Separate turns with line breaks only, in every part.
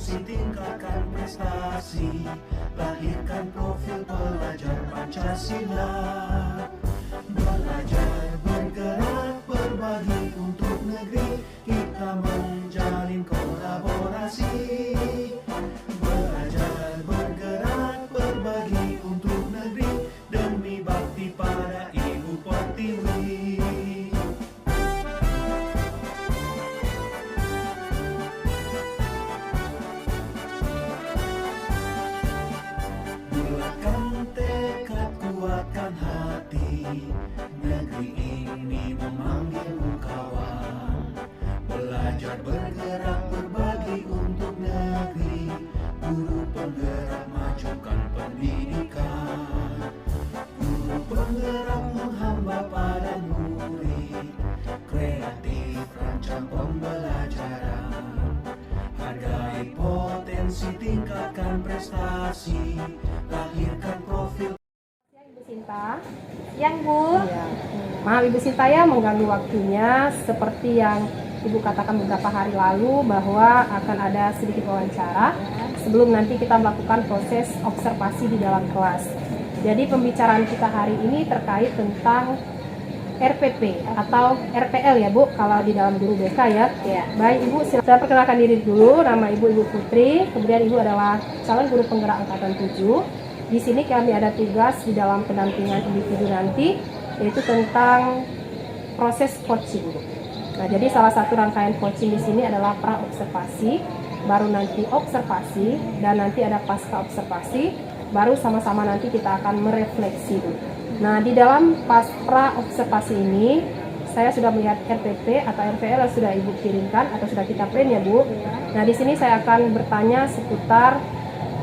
berpotensi tingkatkan prestasi, lahirkan profil pelajar Pancasila. Belajar, bergerak, berbagi untuk negeri, kita menjalin kolaborasi. Belajar, bergerak, berbagi untuk negeri, demi bakti pada Ibu Pertiwi. Bulatkan tekad, kuatkan hati, negeri ini memanggilmu kawan. Belajar, bergerak, berbagi untuk negeri, guru penggerak majukan pendidikan. Guru penggerak menghamba pada murid, kreatif rancang pembelajaran. Hargai potensi, tingkatkan prestasi, lahirkan profil.
Ibu Sinta, siang Bu.
Ya. Maaf Ibu Sinta ya mengganggu waktunya, seperti yang Ibu katakan beberapa hari lalu bahwa akan ada sedikit wawancara sebelum nanti kita melakukan proses observasi di dalam kelas. Jadi pembicaraan kita hari ini terkait tentang RPP atau RPL ya Bu, kalau di dalam guru BK ya.
Ya.
Baik Ibu, saya perkenalkan diri dulu. Nama Ibu Putri, kemudian Ibu adalah calon guru penggerak angkatan 7. Di sini kami ada tugas di dalam pendampingan individu nanti, yaitu tentang proses coaching. Nah, jadi salah satu rangkaian coaching di sini adalah pra-observasi, baru nanti observasi, dan nanti ada pasca observasi, baru sama-sama nanti kita akan merefleksi. Nah, di dalam pra-observasi ini, saya sudah melihat RPP atau RPL yang sudah Ibu kirimkan atau sudah kita print ya Bu. Nah, di sini saya akan bertanya seputar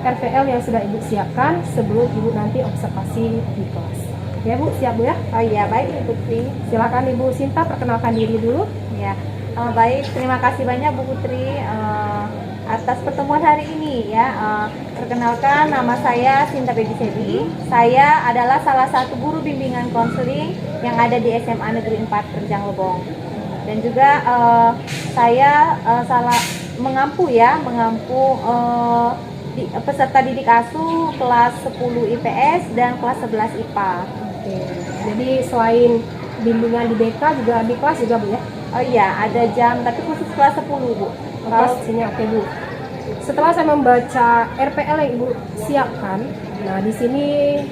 RPL yang sudah Ibu siapkan sebelum Ibu nanti observasi di kelas. Ya Bu, siap Bu ya?
Oh iya, baik Ibu Putri.
Silakan Ibu Sinta perkenalkan diri dulu.
Ya, baik. Terima kasih banyak Bu Putri atas pertemuan hari ini ya. Perkenalkan, nama saya Sinta Baby Sebi. Saya adalah salah satu guru bimbingan konseling yang ada di SMA Negeri 4 Terjang Lebong. Dan juga saya mengampu peserta didik asuh kelas 10 IPS dan kelas 11 IPA.
Oke. Jadi selain bimbingan di BK juga di kelas juga Bu ya?
Oh iya, ada jam tapi khusus kelas 10 Bu.
Kalau sini oke Bu. Setelah saya membaca RPL yang Ibu siapkan, nah di sini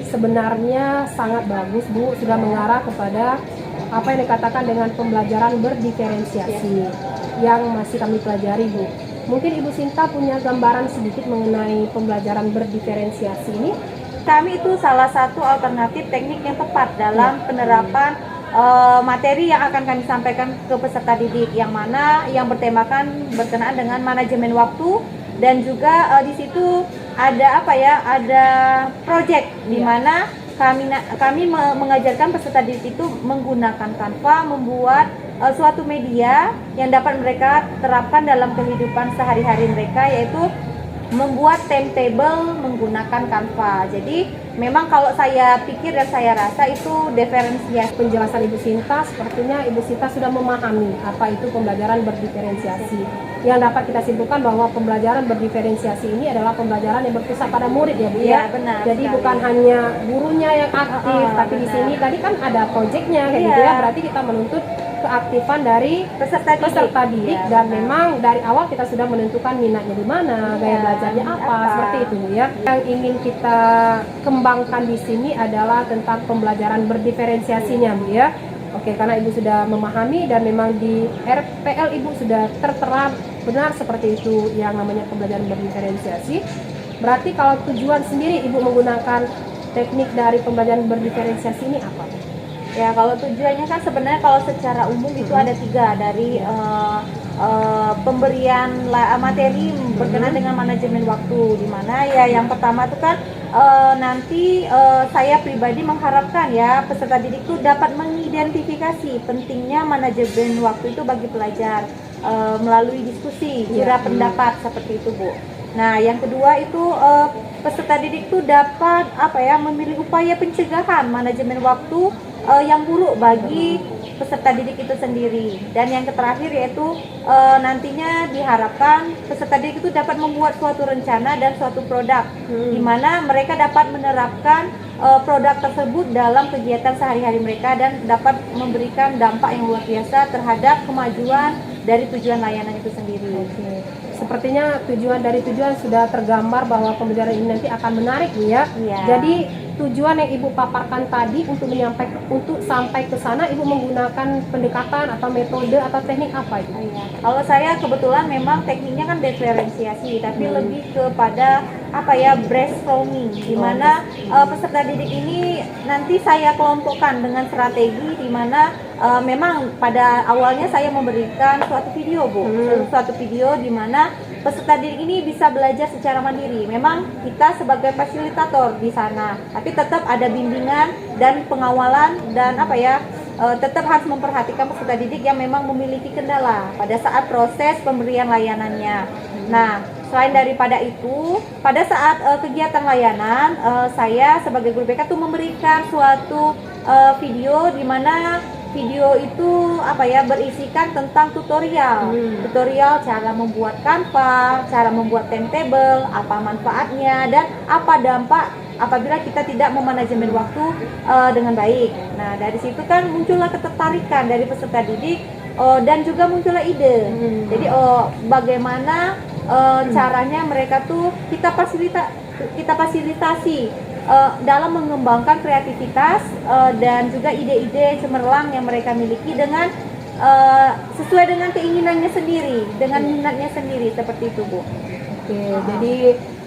sebenarnya sangat bagus Bu, sudah mengarah kepada apa yang dikatakan dengan pembelajaran berdiferensiasi yang masih kami pelajari Bu. Mungkin Ibu Sinta punya gambaran sedikit mengenai pembelajaran berdiferensiasi ini?
Kami itu salah satu alternatif teknik yang tepat dalam penerapan materi yang akan kami sampaikan ke peserta didik, yang mana yang bertemakan berkenaan dengan manajemen waktu, dan juga di situ ada ada project di mana kami mengajarkan peserta didik itu menggunakan Canva, membuat suatu media yang dapat mereka terapkan dalam kehidupan sehari-hari mereka, yaitu membuat timetable menggunakan Canva. Jadi memang kalau saya pikir dan saya rasa itu diferensiasi.
Penjelasan Ibu Sinta, sepertinya Ibu Sinta sudah memahami apa itu pembelajaran berdiferensiasi. Yang dapat kita simpulkan bahwa pembelajaran berdiferensiasi ini adalah pembelajaran yang berpusat pada murid ya Bu ya.
Iya, benar.
Jadi
sekali.
bukan hanya gurunya yang aktif, tapi
benar.
di sini tadi kan ada proyeknya kayak
Iya.
gitu ya. Berarti kita menuntut keaktifan dari peserta didik
Ya,
dan
benar.
memang dari awal kita sudah menentukan minatnya di mana, gaya belajarnya apa, seperti itu Bu ya. Yang ingin kita kembangkan di sini adalah tentang pembelajaran berdiferensiasinya Bu ya. Oke, karena Ibu sudah memahami dan memang di RPL Ibu sudah tertera benar seperti itu yang namanya pembelajaran berdiferensiasi. Berarti kalau tujuan sendiri Ibu menggunakan teknik dari pembelajaran berdiferensiasi ini apa?
Ya, kalau tujuannya kan sebenarnya kalau secara umum itu ada 3 dari pemberian materi berkenaan dengan manajemen waktu, di mana ya yang pertama itu kan nanti saya pribadi mengharapkan ya peserta didik itu dapat mengidentifikasi pentingnya manajemen waktu itu bagi pelajar melalui diskusi, kira pendapat seperti itu Bu. Nah, yang kedua itu peserta didik itu dapat memilih upaya pencegahan manajemen waktu yang buruk bagi peserta didik itu sendiri. Dan yang terakhir yaitu nantinya diharapkan peserta didik itu dapat membuat suatu rencana dan suatu produk di mana mereka dapat menerapkan produk tersebut dalam kegiatan sehari-hari mereka dan dapat memberikan dampak yang luar biasa terhadap kemajuan dari tujuan layanan itu sendiri.
Oke. Sepertinya tujuan sudah tergambar bahwa pembelajaran ini nanti akan menarik nih ya.
Iya.
Jadi tujuan yang Ibu paparkan tadi untuk sampai ke sana Ibu menggunakan pendekatan atau metode atau teknik apa itu?
Iya. Kalau saya kebetulan memang tekniknya kan diferensiasi, tapi lebih kepada brainstorming, di mana peserta didik ini nanti saya kelompokkan dengan strategi di mana memang pada awalnya saya memberikan suatu video, suatu video di mana peserta didik ini bisa belajar secara mandiri. Memang kita sebagai fasilitator di sana, tapi tetap ada bimbingan dan pengawalan dan tetap harus memperhatikan peserta didik yang memang memiliki kendala pada saat proses pemberian layanannya. Nah, selain daripada itu, pada saat kegiatan layanan, saya sebagai guru BK tuh memberikan suatu video di mana video itu berisikan tentang tutorial cara membuat Canva, cara membuat timetable, apa manfaatnya dan apa dampak apabila kita tidak memanajemen waktu dengan baik. Nah, dari situ kan muncullah ketertarikan dari peserta didik dan juga muncullah ide. Jadi bagaimana caranya mereka tuh kita fasilitasi dalam mengembangkan kreativitas dan juga ide-ide cemerlang yang mereka miliki dengan sesuai dengan keinginannya sendiri, dengan minatnya sendiri, seperti itu, Bu.
Oke, jadi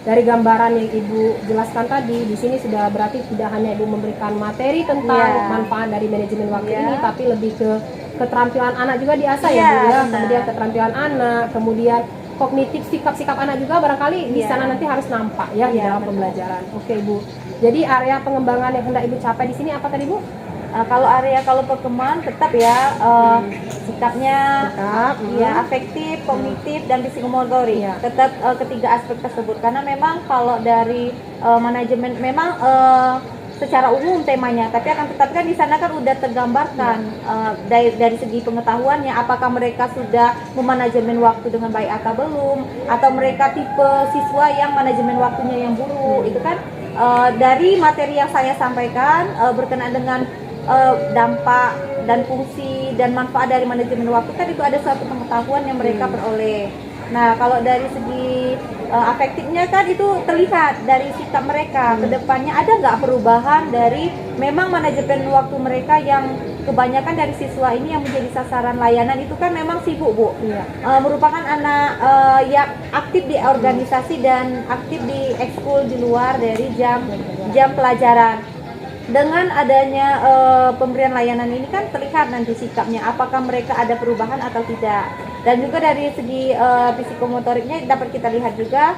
dari gambaran yang Ibu jelaskan tadi, di sini sudah berarti tidak hanya Ibu memberikan materi tentang manfaat dari manajemen waktu ini, tapi lebih ke keterampilan anak juga diasah ya, Bu ya. Kemudian keterampilan anak, kemudian kognitif, sikap-sikap anak juga barangkali di sana nanti harus nampak ya di dalam pembelajaran. Oke, Ibu. Jadi area pengembangan yang hendak Ibu capai di sini apa tadi, Bu?
Kalau perkembangan tetap ya sikapnya, afektif, kognitif dan psikomotorik. Tetap ketiga aspek tersebut karena memang kalau dari manajemen memang secara umum temanya, tapi akan tetapi kan di sana kan udah tergambarkan dari segi pengetahuannya apakah mereka sudah memanajemen waktu dengan baik atau belum, atau mereka tipe siswa yang manajemen waktunya yang buruk. Itu kan dari materi yang saya sampaikan berkenaan dengan dampak dan fungsi dan manfaat dari manajemen waktu kan itu ada suatu pengetahuan yang mereka peroleh. Nah, kalau dari segi afektifnya kan itu terlihat dari sikap mereka ke depannya ada nggak perubahan dari memang manajemen waktu mereka yang kebanyakan dari siswa ini yang menjadi sasaran layanan itu kan memang sibuk, Bu. Merupakan anak yang aktif di organisasi dan aktif di ekskul di luar dari jam pelajaran. Dengan adanya pemberian layanan ini kan terlihat nanti sikapnya apakah mereka ada perubahan atau tidak. Dan juga dari segi psikomotoriknya dapat kita lihat juga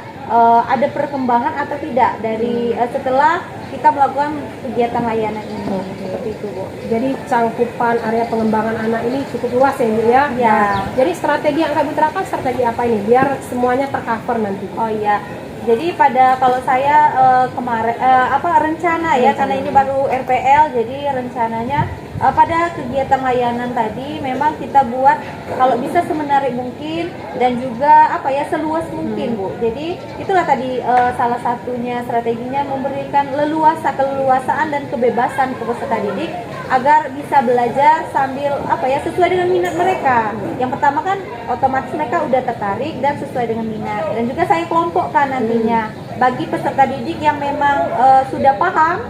ada perkembangan atau tidak dari setelah kita melakukan kegiatan layanan ini. Seperti itu, Bu.
Jadi cangkupan area pengembangan anak ini cukup luas ya, Bu ya. Jadi strategi yang akan diterapkan strategi apa ini biar semuanya tercover nanti?
Oh iya. Jadi kalau saya kemarin rencana ya, karena ini baru RPL, jadi rencananya pada kegiatan layanan tadi memang kita buat kalau bisa semenarik mungkin dan juga seluas mungkin, Bu. Jadi itulah tadi salah satunya strateginya memberikan keleluasaan dan kebebasan ke peserta didik agar bisa belajar sambil sesuai dengan minat mereka. Yang pertama kan otomatis mereka udah tertarik dan sesuai dengan minat. Dan juga saya kelompokkan nantinya bagi peserta didik yang memang sudah paham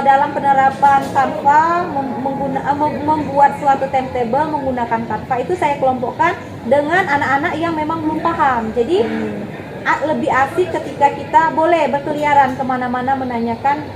dalam penerapan Canva, membuat suatu timetable menggunakan Canva, itu saya kelompokkan dengan anak-anak yang memang belum paham. Jadi lebih asik ketika kita boleh berkeliaran kemana-mana menanyakan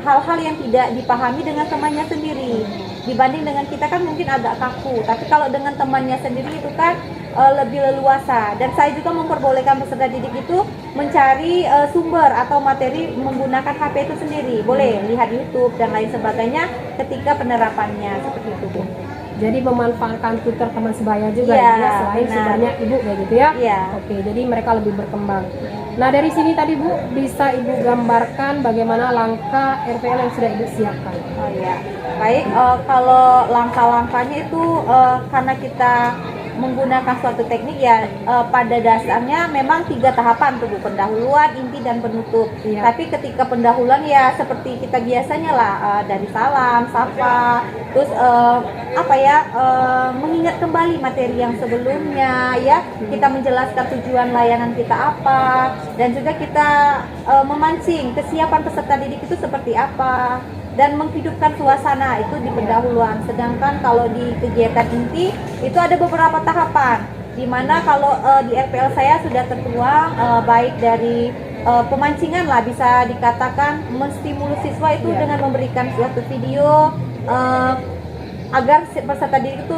hal-hal yang tidak dipahami dengan temannya sendiri, dibanding dengan kita kan mungkin agak kaku, tapi kalau dengan temannya sendiri itu kan lebih leluasa. Dan saya juga memperbolehkan peserta didik itu mencari sumber atau materi menggunakan HP itu sendiri, boleh lihat YouTube dan lain sebagainya ketika penerapannya, seperti itu, Bu.
Jadi memanfaatkan tutor teman sebaya juga
Iya,
ya, selain
benar.
sebenarnya ibu kayak gitu ya.
Iya.
Oke, jadi mereka lebih berkembang. Nah dari sini tadi Bu bisa ibu gambarkan bagaimana langkah RPL yang sudah ibu siapkan.
Oh iya, baik. Kalau langkah-langkahnya itu karena kita menggunakan suatu teknik ya, pada dasarnya memang 3 tahapan tuh Bu, pendahuluan, inti dan penutup.
Iya.
Tapi ketika pendahuluan ya seperti kita biasanya lah, dari salam, sapa, terus mengingat kembali materi yang sebelumnya ya, kita menjelaskan tujuan layanan kita apa, dan juga kita memancing kesiapan peserta didik itu seperti apa, dan menghidupkan suasana itu di pendahuluan. Sedangkan kalau di kegiatan inti itu ada beberapa tahapan, di mana kalau di RPL saya sudah tertuang baik dari pemancingan lah, bisa dikatakan menstimulus siswa itu dengan memberikan suatu video agar peserta didik itu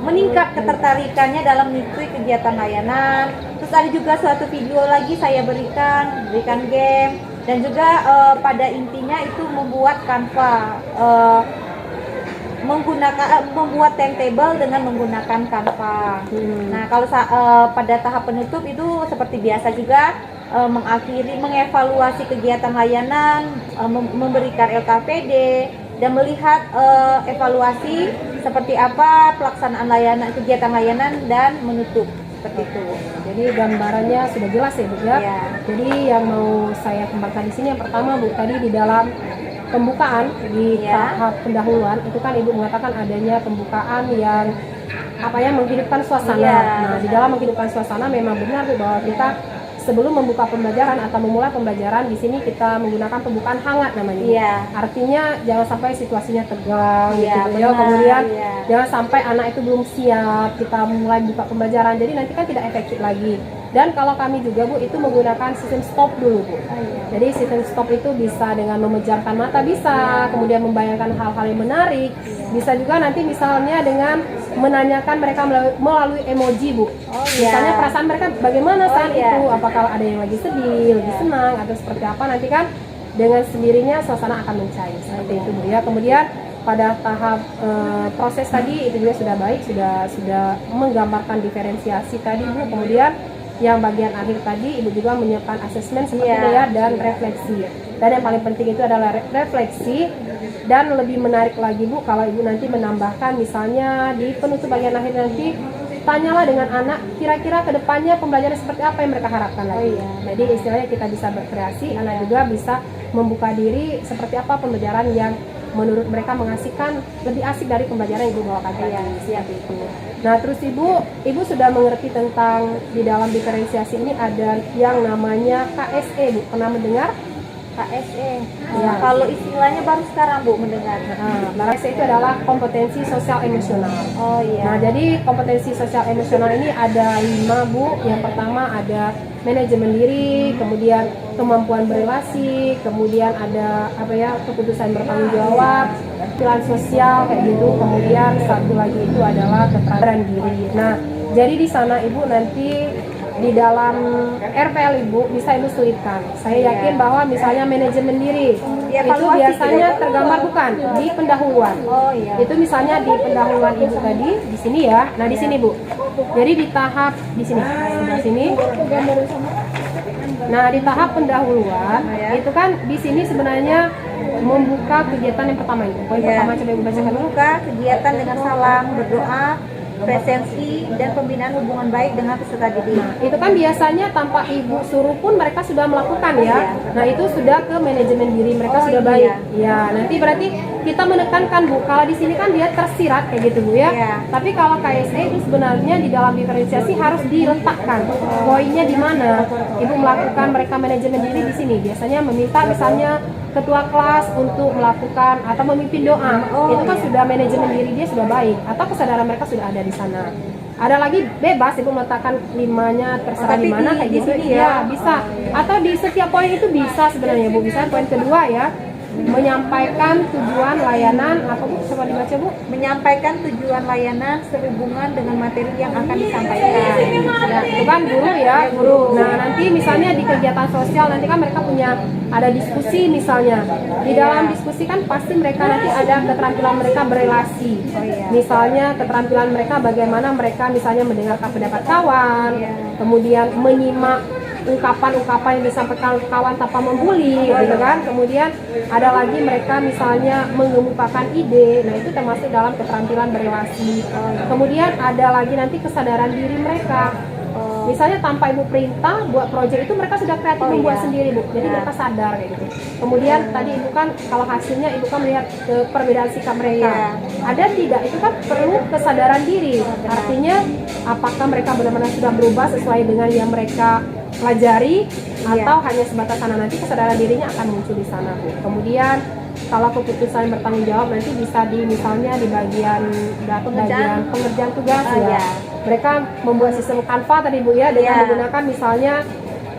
meningkat ketertarikannya dalam mengikuti kegiatan layanan. Terus ada juga suatu video lagi saya berikan game, dan juga pada intinya itu membuat Canva, membuat timetable dengan menggunakan Canva. Nah kalau pada tahap penutup itu seperti biasa juga, mengevaluasi kegiatan layanan, memberikan LKPD, dan melihat evaluasi seperti apa pelaksanaan kegiatan layanan dan menutup seperti itu.
Jadi gambarannya sudah jelas ya Bu ya.
Ya.
Jadi yang mau saya kembangkan di sini yang pertama Bu, tadi di dalam pembukaan di
Ya.
tahap pendahuluan itu kan Ibu mengatakan adanya pembukaan yang menghidupkan suasana.
Iya,
Nah, di
benar.
dalam menghidupkan suasana memang benar Bu bahwa kita sebelum membuka pembelajaran atau memulai pembelajaran di sini kita menggunakan pembukaan hangat namanya. Bu.
Iya.
Artinya jangan sampai situasinya tegang
Iya,
gitu ya.
benar,
Kemudian
iya.
jangan sampai anak itu belum siap kita mulai buka pembelajaran. Jadi nanti kan tidak efektif lagi. Dan kalau kami juga Bu itu menggunakan sistem stop dulu Bu. Jadi sistem stop itu bisa dengan memejamkan mata bisa, kemudian membayangkan hal-hal yang menarik. Bisa juga nanti misalnya dengan menanyakan mereka melalui emoji Bu.
iya.
Misalnya perasaan mereka bagaimana saat
iya.
itu, apakah ada yang lagi sedih, lagi senang atau seperti apa, nanti kan dengan sendirinya suasana akan mencair seperti itu Bu ya. Kemudian pada tahap proses tadi itu juga sudah baik, sudah menggambarkan diferensiasi tadi Bu. Kemudian yang bagian akhir tadi Ibu juga menyiapkan asesmen seperti
Iya.
itu ya, dan refleksi. Dan yang paling penting itu adalah refleksi. Dan lebih menarik lagi Bu kalau Ibu nanti menambahkan misalnya di penutup bagian akhir nanti, tanyalah dengan anak kira-kira kedepannya pembelajaran seperti apa yang mereka harapkan lagi.
iya.
Jadi istilahnya kita bisa berkreasi, anak juga bisa membuka diri seperti apa pembelajaran yang menurut mereka mengasihkan, lebih asik dari pembelajaran yang Ibu bawakan tadi.
Iya,
Siap itu. Nah terus Ibu sudah mengerti tentang di dalam diferensiasi ini ada yang namanya KSE Bu, pernah mendengar?
KSE.
Iya.
Kalau istilahnya baru sekarang Bu mendengar.
KSE itu adalah kompetensi sosial emosional.
Oh iya.
Nah, jadi kompetensi sosial emosional ini ada 5 Bu. Yang pertama ada manajemen diri, kemudian kemampuan berelasi, kemudian ada keputusan bertanggung jawab, keterampilan sosial kayak gitu. Kemudian satu lagi itu adalah keterampilan diri. Nah, jadi di sana Ibu nanti di dalam RPL Ibu bisa Ibu selipkan. Saya yakin bahwa misalnya manajemen diri itu
Dievaluasi
biasanya
gitu.
tergambar bukan di pendahuluan.
Oh iya.
Itu misalnya di pendahuluan Ibu tadi di sini ya. Nah, di sini Bu. Jadi di tahap di sini, sebelah sini. Nah, di tahap pendahuluan itu kan di sini sebenarnya membuka kegiatan yang pertama itu. Poin
Iya.
pertama coba Ibu bacakan dulu.
Membuka kegiatan dengan salam, berdoa, presensi, dan pembinaan hubungan baik dengan peserta didik.
Itu kan biasanya tanpa Ibu suruh pun mereka sudah melakukan ya. Nah, itu sudah ke manajemen diri mereka sudah baik. Ya, nanti berarti kita menekankan Bu, kalau di sini kan dia tersirat kayak gitu Bu ya.
Iya.
Tapi kalau KSE itu sebenarnya di dalam diferensiasi harus diletakkan. Poinnya di mana? Ibu melakukan mereka manajemen diri di sini. Biasanya meminta misalnya ketua kelas untuk melakukan atau memimpin doa. Itu kan sudah manajemen diri dia sudah baik atau kesadaran mereka sudah ada di sana. Ada lagi bebas Ibu meletakkan 5-nya terserah
tapi
di mana
di-
kayak
di
gitu
sini
ya
ya?
bisa. Atau di setiap poin itu bisa sebenarnya Bu. Bisa poin kedua ya. menyampaikan tujuan layanan apa Bu? Coba dibaca Bu.
Menyampaikan tujuan layanan sehubungan dengan materi yang akan disampaikan.
Ya, itu kan guru ya, guru. Nah, nanti misalnya di kegiatan sosial nanti kan mereka punya ada diskusi misalnya. Di dalam diskusi kan pasti mereka nanti ada keterampilan mereka berelasi. Misalnya keterampilan mereka bagaimana mereka misalnya mendengarkan pendapat kawan, kemudian menyimak ungkapan-ungkapan yang disampaikan kawan tanpa membuli, gitu kan. Kemudian ada lagi mereka misalnya mengemukakan ide, nah itu termasuk dalam keterampilan berelasi. Kemudian ada lagi nanti kesadaran diri mereka. Misalnya tanpa ibu perintah buat proyek itu mereka sudah kreatif membuat sendiri Bu, jadi mereka sadar kayak gitu. Kemudian tadi ibu kan kalau hasilnya ibu kan melihat perbedaan sikap mereka. Ada tidak itu kan perlu kesadaran diri. Artinya apakah mereka benar-benar sudah berubah sesuai dengan yang mereka pelajari atau hanya sebatas sana, nanti kesadaran dirinya akan muncul di sana Bu. Kemudian kalau keputusan bertanggung jawab nanti bisa di misalnya di bagian pengerjaan tugas ya. Mereka membuat sistem Canva tadi Bu ya dengan menggunakan misalnya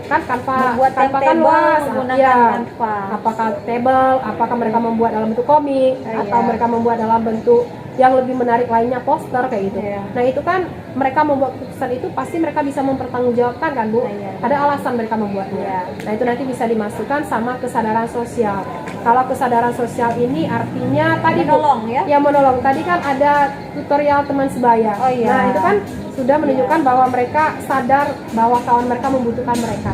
kan Canva kan luas ya. Apakah table, apakah mereka membuat dalam bentuk komik atau mereka membuat dalam bentuk yang lebih menarik lainnya poster kayak gitu. Nah itu kan mereka membuat keputusan itu pasti mereka bisa mempertanggungjawabkan kan Bu. Ada alasan mereka membuatnya. Nah itu nanti bisa dimasukkan sama kesadaran sosial. Kalau kesadaran sosial ini artinya tadi
menolong Bu, ya
menolong. Tadi kan ada tutorial teman sebaya. Nah itu kan sudah menunjukkan bahwa mereka sadar bahwa kawan mereka membutuhkan mereka.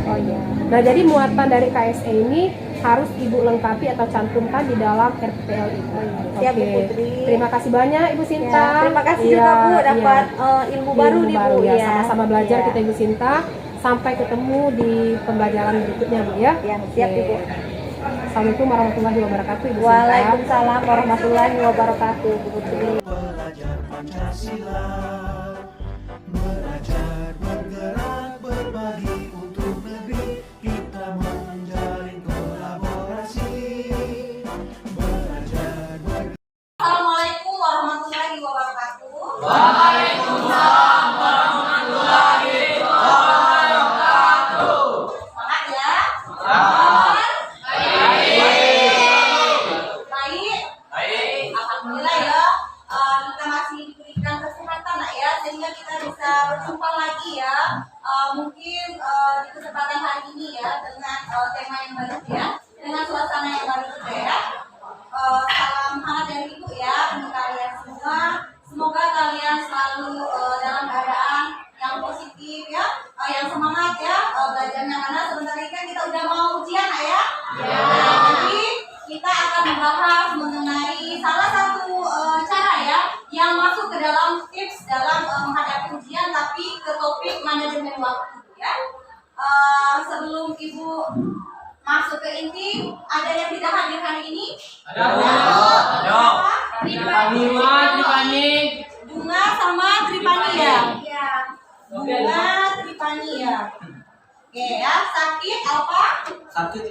Nah jadi muatan dari KSE ini harus ibu lengkapi atau cantumkan di dalam RPL itu.
Siap Bu Putri.
Terima kasih banyak Ibu Sinta.
Terima kasih juga Bu dapat ilmu baru nih Bu.
Sama-sama belajar kita Ibu Sinta. Sampai ketemu di pembelajaran berikutnya Bu ya.
Siap Ibu.
Assalamualaikum warahmatullahi wabarakatuh Ibu Sinta.
Waalaikumsalam warahmatullahi wabarakatuh Bu Putri.
Belajar Pancasila, belajar bergerak berbagi untuk negeri, kita menjalin kolaborasi. Belajar
Assalamualaikum warahmatullahi wabarakatuh.
Waalaikumsalam warahmatullahi wabarakatuh.
Semangat ya. Baik. Alhamdulillah ya. Kita masih diberikan kesehatan nak ya, sehingga kita bisa berjumpa lagi ya. Mungkin di kesempatan hari ini ya dengan tema yang baru ya, dengan suasana yang baru juga ya. Salam hangat dari Ibu ya untuk kalian semua. Semoga kalian selalu dalam keadaan yang positif ya, yang semangat ya belajarnya, karena sebentar lagi kan kita udah mau ujian ya. Jadi kita akan membahas mengenai salah satu cara ya yang masuk ke dalam tips dalam menghadapi ujian, tapi ke topik manajemen waktu ya. Sebelum Ibu masuk ke inti, ada yang tidak hadir hari ini?
Ada.
Tripani. Bunga sama Tripani ya? Bunga Tripani ya. Oke ya, sakit apa?
Sakit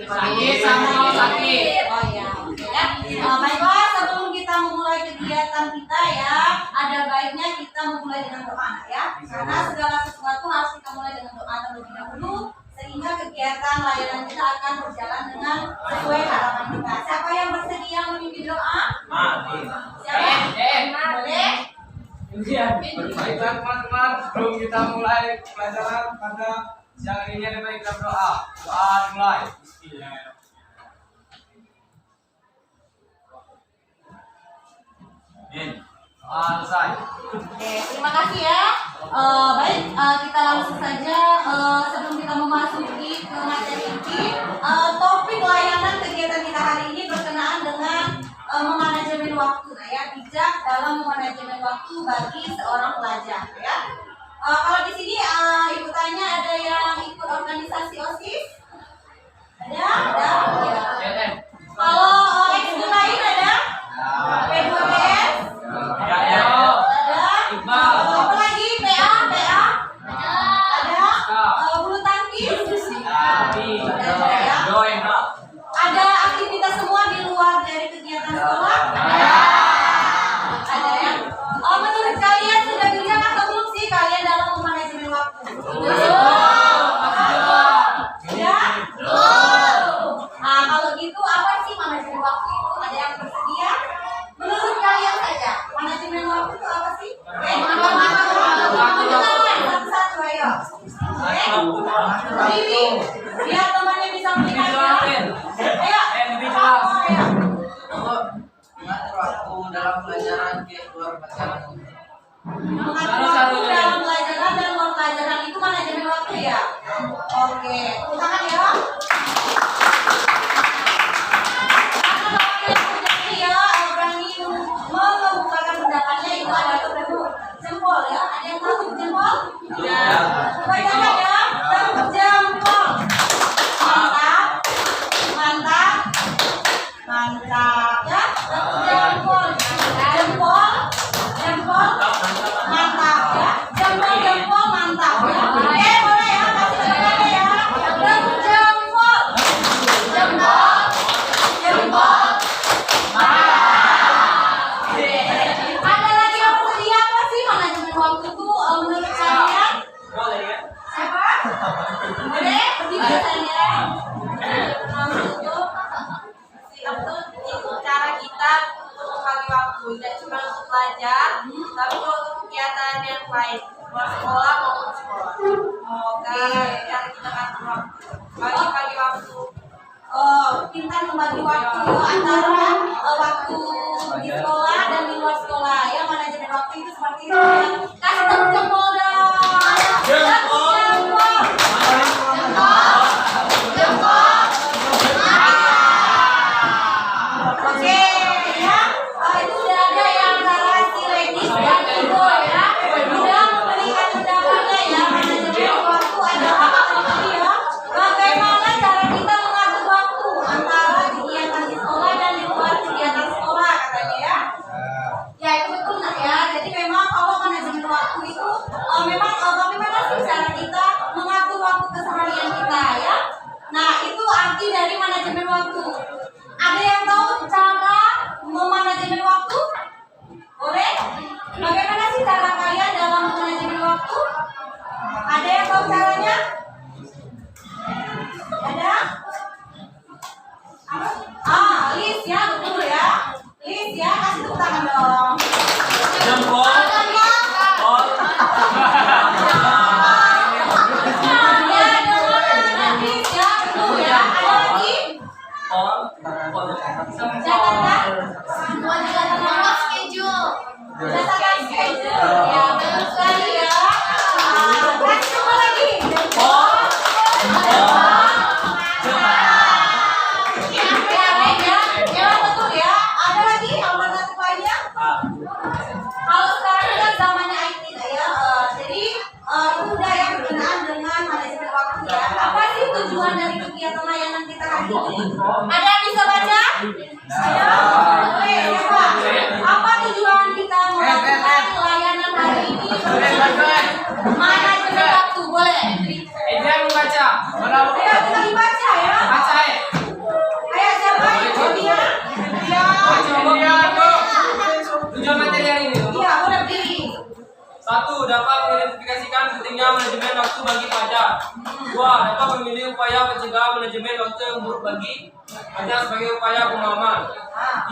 sama sakit.
Oh ya, oke ya. Baiklah, sebelum kita memulai kegiatan kita ya, ada baiknya kita memulai dengan doa ya. Karena segala sesuatu harus kita mulai dengan doa terlebih dahulu, sehingga kegiatan layanan kita akan berjalan dengan sesuai harapan kita. Siapa yang bersedia memimpin doa? Siapa? Boleh?
Baiklah teman-teman, sebelum kita mulai pelajaran pada siang ini ada baik kita berdoa. Doa dimulai. Bismillahirrahmanirrahim. Doa selesai.
Oke, terima kasih ya. Baik, kita langsung saja sebelum kita memasuki ke materi inti. Topik layanan kegiatan kita hari ini berkenaan dengan memanajemen waktu, ya, bijak dalam memanajemen waktu bagi seorang pelajar, ya. Kalau di sini ibu tanya ada yang ikut organisasi OSIS? Ada? Ya. Kalau ekskul lain ada? P2PS? Ada? Apa lagi? PA? Ada? Bulu tangkis? Ada ya? Ada aktivitas semua di luar dari kegiatan sekolah? Ada ya? Menurut kalian sudah bijak atau belum sih kalian dalam memanajemen waktu? Ya? Kalau gitu apa sih manajemen Satu-satu ayo. Oke. Biar temannya bisa melihat. Ayo. Ayo.
Mengatur waktu dalam pelajaran ke luar pelajaran.
Mengatur waktu dalam pelajaran dan luar pelajaran itu manajemen waktu ya. Oke. Tangan ya. Membukakan pendapatnya itu ada tepuk jempol ya. Ada yang tahu jempol? Ya. Kebanyakan ya. Tepuk jempol. Mantap. Mantap. Mantap ya. Tepuk jempol. Jempol. Jempol. Mantap ya. Jempol jempol mantap ya. Oke, boleh ya. Kasih semuanya ya. Tepuk jempol. Jempol. Jempol. Ada lagi yang bersedia apa sih manajemen waktu itu menurut kalian? Siapa? Boleh? Berdiri saja. Itu cara kita untuk membagi waktu, tidak cuma untuk belajar, tapi juga untuk kegiatan yang lain, luar sekolah maupun sekolah. Oke, cara kita atur waktu, bagi waktu. Pintar membagi waktu antara waktu di sekolah dan di luar sekolah ya. Manajemen waktu itu seperti itu ya. Kasih tepuk jempol dong. Jempol. Jempol. Jempol. Oke ya. Itu sudah ada yang antara si ladies dan ibu ya. Sudah memberikan pendapatnya ya. Manajemen waktu adalah apa ya? Bagaimana cara kita mengatur waktu antara kegiatan di sekolah dan di luar kegiatan sekolah katanya ya. Ya itu betul nak ya. Jadi memang kalau manajemen waktu itu memang bagaimana sih cara kita mengatur waktu keseharian kita ya. Nah itu arti dari manajemen waktu. Ada yang tahu cara memanajemen waktu? Boleh? Bagaimana sih cara kalian dalam manajemen waktu? Ada yang tahu caranya? Ada? Apa? Lis ya, betul ya. Lis ya, kasih tepuk tangan dong.
Jempol.
Ya, dengan Lis ya, betul ya. Ada lagi? Catatan schedule. Catatan schedule. Ya, betul sekali ya. Kasih semua lagi. Ya, betul ya. Ada lagi alternatif lainnya? Kalau sekarang kan zamannya IT ya. Jadi itu udah yang berkenaan dengan manajemen waktu ya. Apa sih tujuan dari kegiatan layanan kita hari ini? Ada yang bisa baca? Ayo. Oke, siapa? Apa tujuan kita melakukan layanan hari ini? Manajemen waktu, boleh?
Adrian membaca.
Ayo kita dibaca ya.
Baca ya.
Ayo siapa? Dia.
Tujuan materi hari ini.
Iya, boleh berdiri.
1. Dapat mengidentifikasikan pentingnya manajemen waktu bagi pelajar. 2. Dapat memilih upaya mencegah manajemen waktu yang buruk bagi pelajar sebagai upaya pemahaman.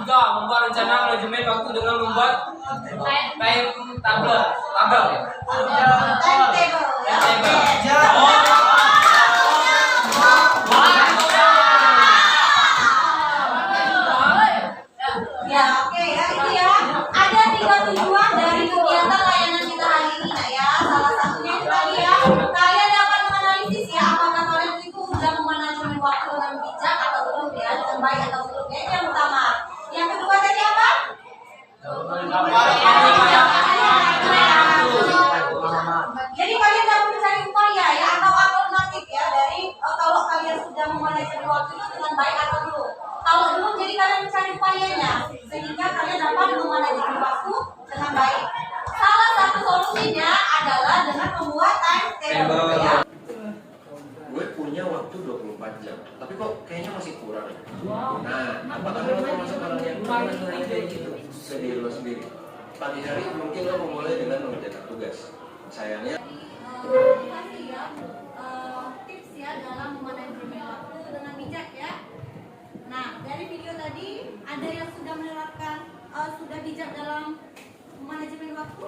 3. Membuat rencana manajemen waktu dengan membuat timetable.
Timetable ya. Ya, oke ya, itu ya. Ada 3 tujuan dari kegiatan layanan kita hari ini nak ya. Salah satunya itu tadi ya. Kalian dapat menganalisis ya apakah kalian itu sudah memanajemen waktu dengan bijak atau belum ya, dengan baik atau belum ya. Itu yang pertama. Yang kedua tadi apa? Jadi kalian dapat mencari upaya ya atau alternatif ya dari kalau kalian sudah memanajemen waktu itu dengan baik atau belum. Kalau belum, jadi kalian mencari upayanya sehingga kalian dapat memanajemen waktu dengan baik. Salah satu solusinya adalah dengan membuat timetable ya.
Gue punya waktu 24 jam, tapi kok kayaknya masih kurang. Nah, apakah lo termasuk orang yang pernah kayak gitu? Sedih lo sendiri. Pagi hari mungkin lo memulai dengan mengerjakan tugas. Sayangnya
Kasih ya tips ya dalam memanajemen waktu dengan bijak ya. Nah, dari video tadi ada yang sudah menerapkan sudah bijak dalam manajemen waktu?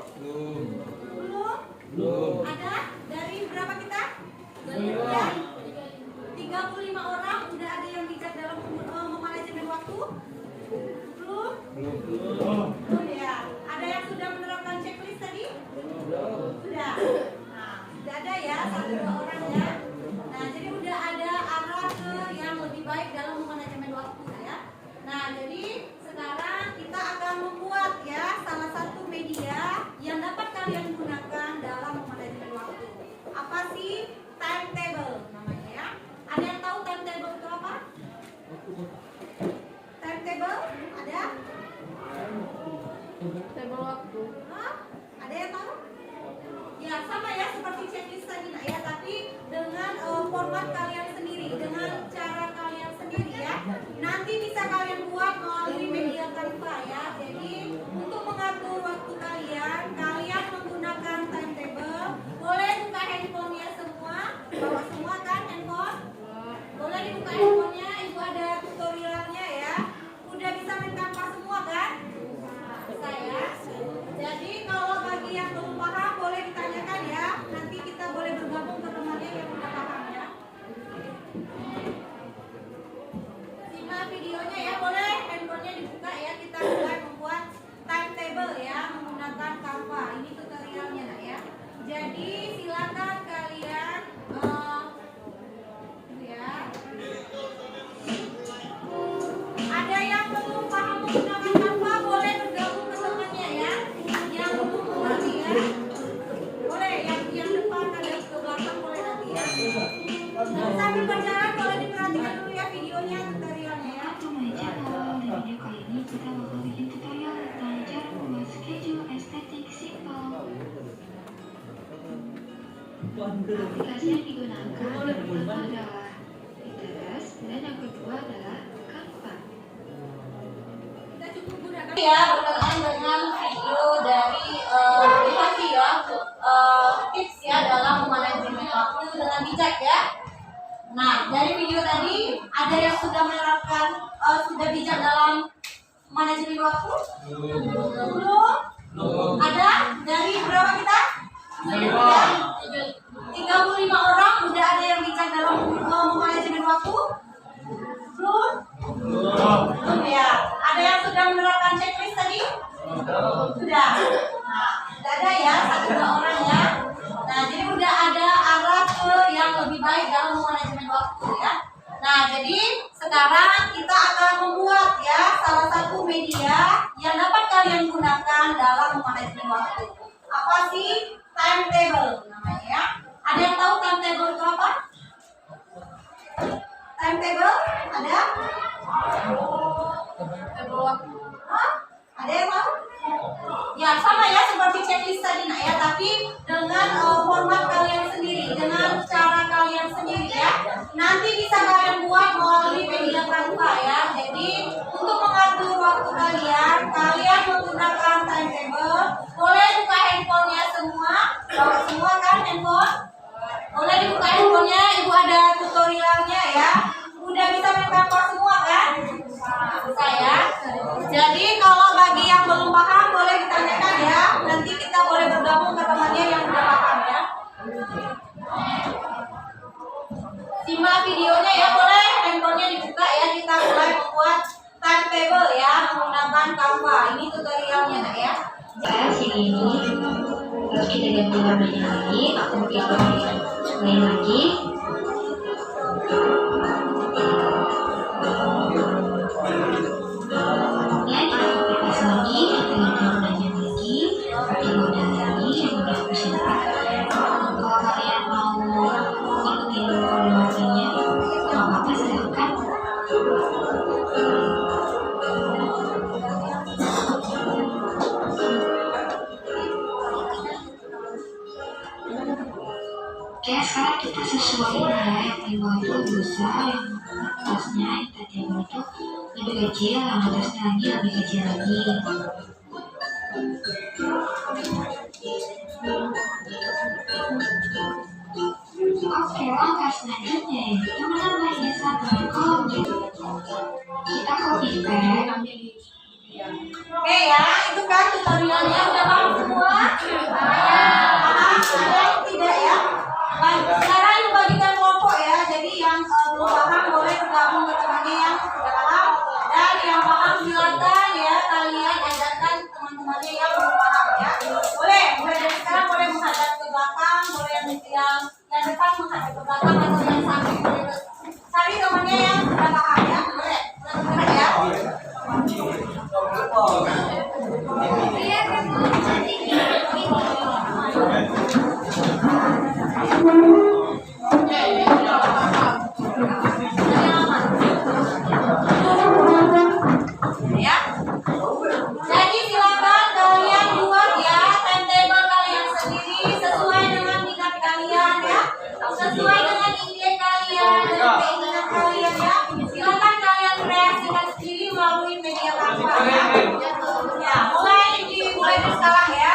Aplikasi yang digunakan yang pertama adalah Pinterest dan yang kedua adalah Canva.
Ya, berkenaan dengan video dari edukasi ya, tips ya dalam manajemen waktu dengan bijak ya. Nah, dari video tadi ada yang sudah menerapkan sudah bijak dalam manajemen waktu? Belum? Ada? Dari berapa kita? 35 orang udah ada yang bijak dalam manajemen waktu? Belum? Belum ya. Ada yang sudah menerapkan checklist tadi? Sudah. Nah, sudah ada ya 1-2 orang ya. Nah, jadi udah ada arah ke yang lebih baik dalam manajemen waktu ya. Nah, jadi sekarang kita akan membuat ya salah satu media yang dapat kalian gunakan dalam manajemen waktu. Apa sih? Timetable namanya ya. Ada yang tahu timetable itu apa? Timetable? Ada? Hah? Ada yang tahu? Ya sama ya seperti checklist tadi nak ya, tapi dengan format kalian sendiri, dengan cara kalian sendiri ya. Nanti bisa kalian buat melalui media Canva ya. Jadi untuk mengatur waktu kalian, kalian menggunakan timetable. Boleh buka handphonenya semua, bawa semua kan handphone? Boleh dibuka handphonenya, ibu ada tutorialnya ya. Udah bisa main Canva semua kan? Bisa ya. Jadi kalau bagi yang belum paham boleh ditanyakan ya. Nanti kita boleh bergabung ke temannya yang sudah paham ya. Simak videonya ya, boleh handphonenya dibuka ya. Kita mulai membuat timetable ya menggunakan Canva. Ini tutorialnya nak ya.
Sini ini terus kita ganti warnanya lagi, aku pilih lain lagi. Ya, kita kopipas lagi, kita ganti warnanya lagi, pakai modal lagi yang udah aku simpan. Kalau kalian mau ikutin warnanya, nggak apa-apa, silahkan. Oke, sekarang kita sesuaiin ya, yang di bawah itu besar, yang atasnya yang tadi itu lebih kecil, yang atasnya lagi lebih kecil lagi. Oke, langkah selanjutnya yaitu menambahi satu kolom. Kita copy paste.
Oke ya, itu kan tutorialnya udah paham semua? Paham? Ada yang tidak ya? Baik, sekarang dibagikan kelompok ya. Jadi yang belum paham boleh bergabung ke temannya yang sudah paham. Dan yang paham silakan ya kalian ajarkan teman-temannya yang belum paham ya. Boleh, mulai dari sekarang boleh menghadap ke belakang, boleh yang depan menghadap ke belakang atau yang samping boleh cari temannya yang sudah paham ya. Boleh, boleh ya. Ya. Jadi silakan kalian buat ya timetable kalian sendiri sesuai dengan minat kalian ya, sesuai dengan ide kalian dan keinginan kalian ya. Silakan kalian kreasikan sendiri melalui media Canva ya. Ya, mulai dari sekarang ya.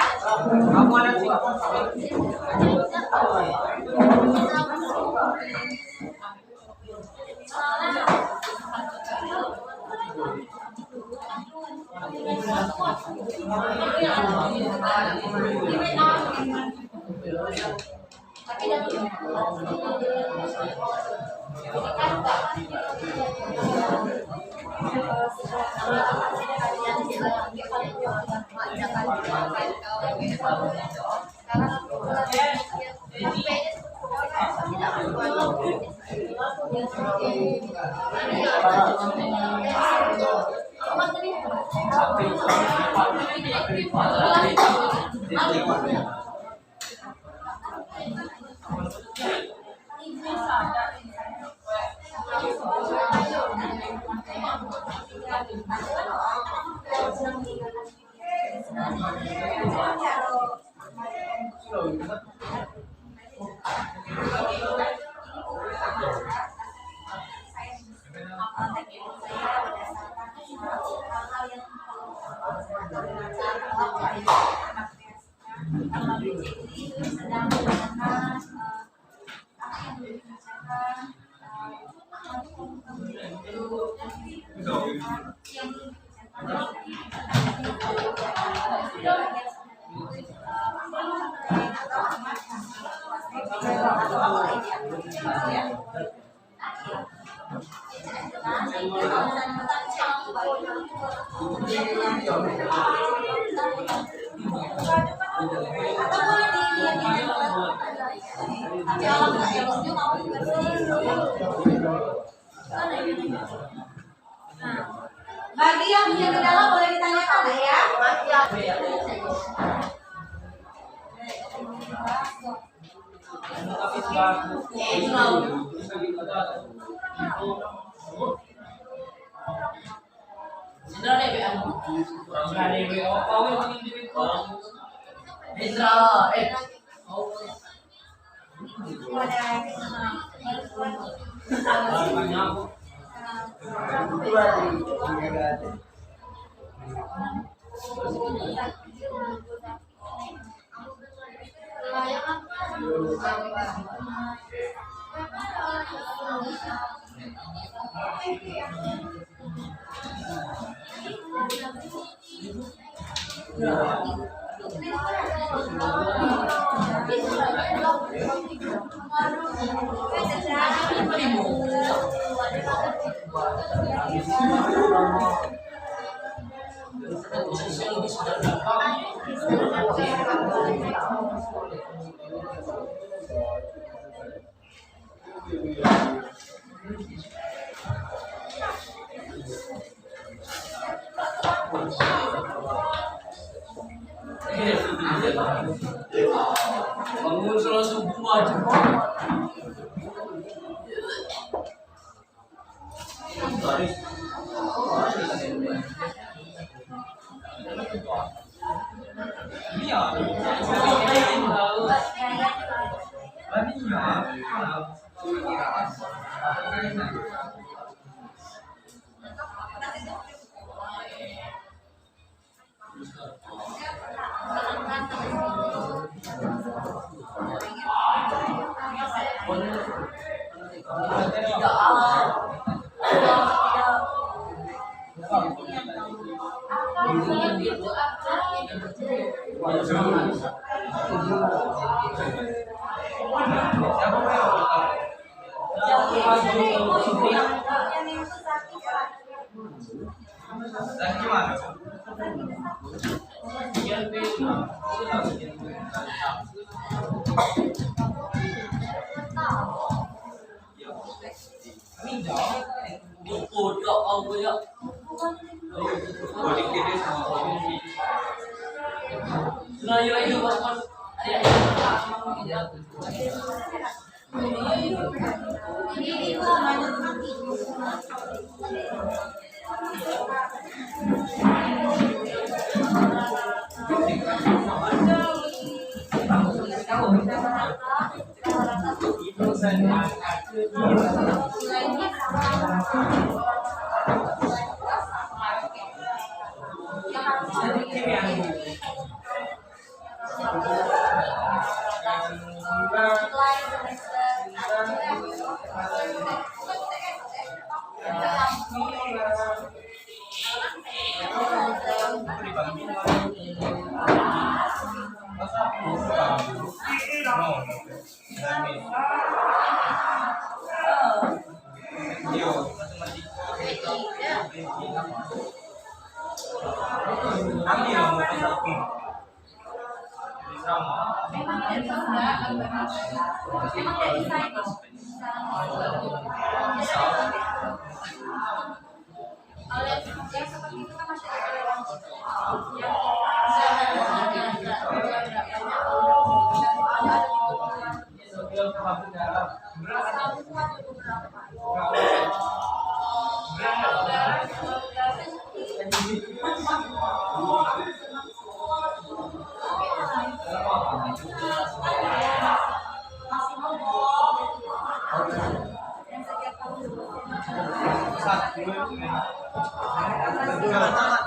sedang menggunakan apa yang dikerjakan bagi yang punya kendala boleh ditanyakan ya.
Bangun sholat subuh wajib.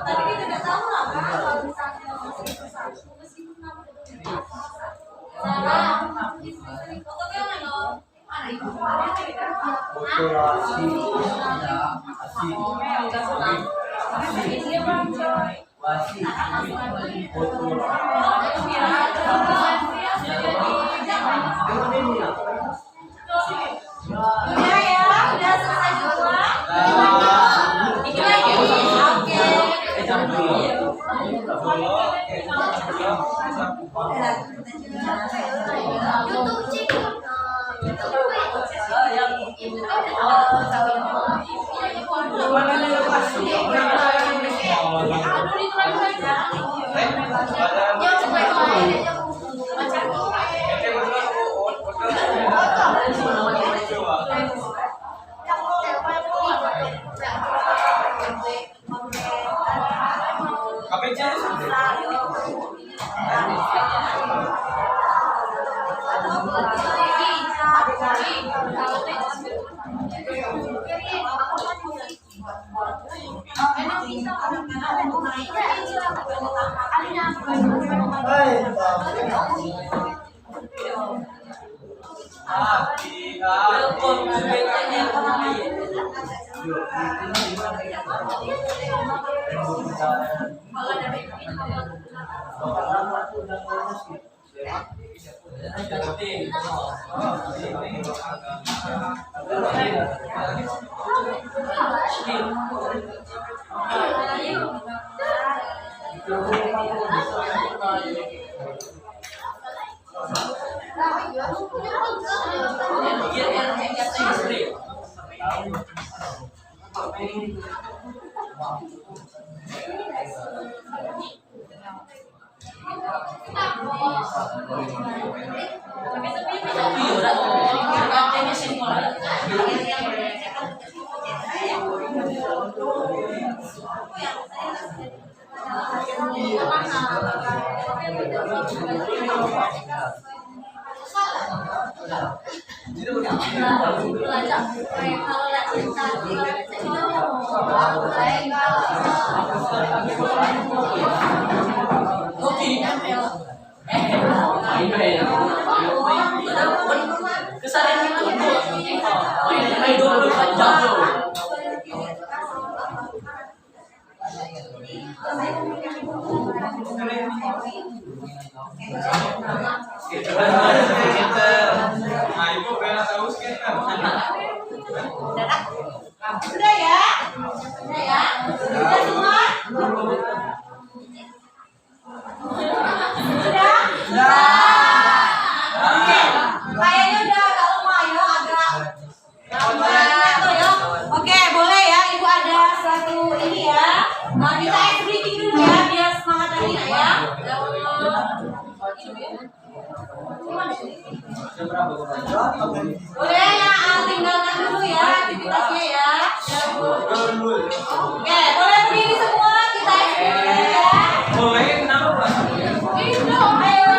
Tapi tidak tahu lah kalau misalnya masih bersatu meskipun nama Sudah ya? Sudah ya? Sudah semua? Sudah? Oke. Kayaknya udah agak lemah ya, agak lemah ya. Oke, boleh ya. Ibu ada satu ini ya. Kita breathing dulu ya, biar semangat lagi ya. Boleh ya, tinggalkan dulu ya aktivitasnya ya. Oke, boleh berdiri semua, kita explore ya.
Boleh, kenapa?
Ini dong, ayo.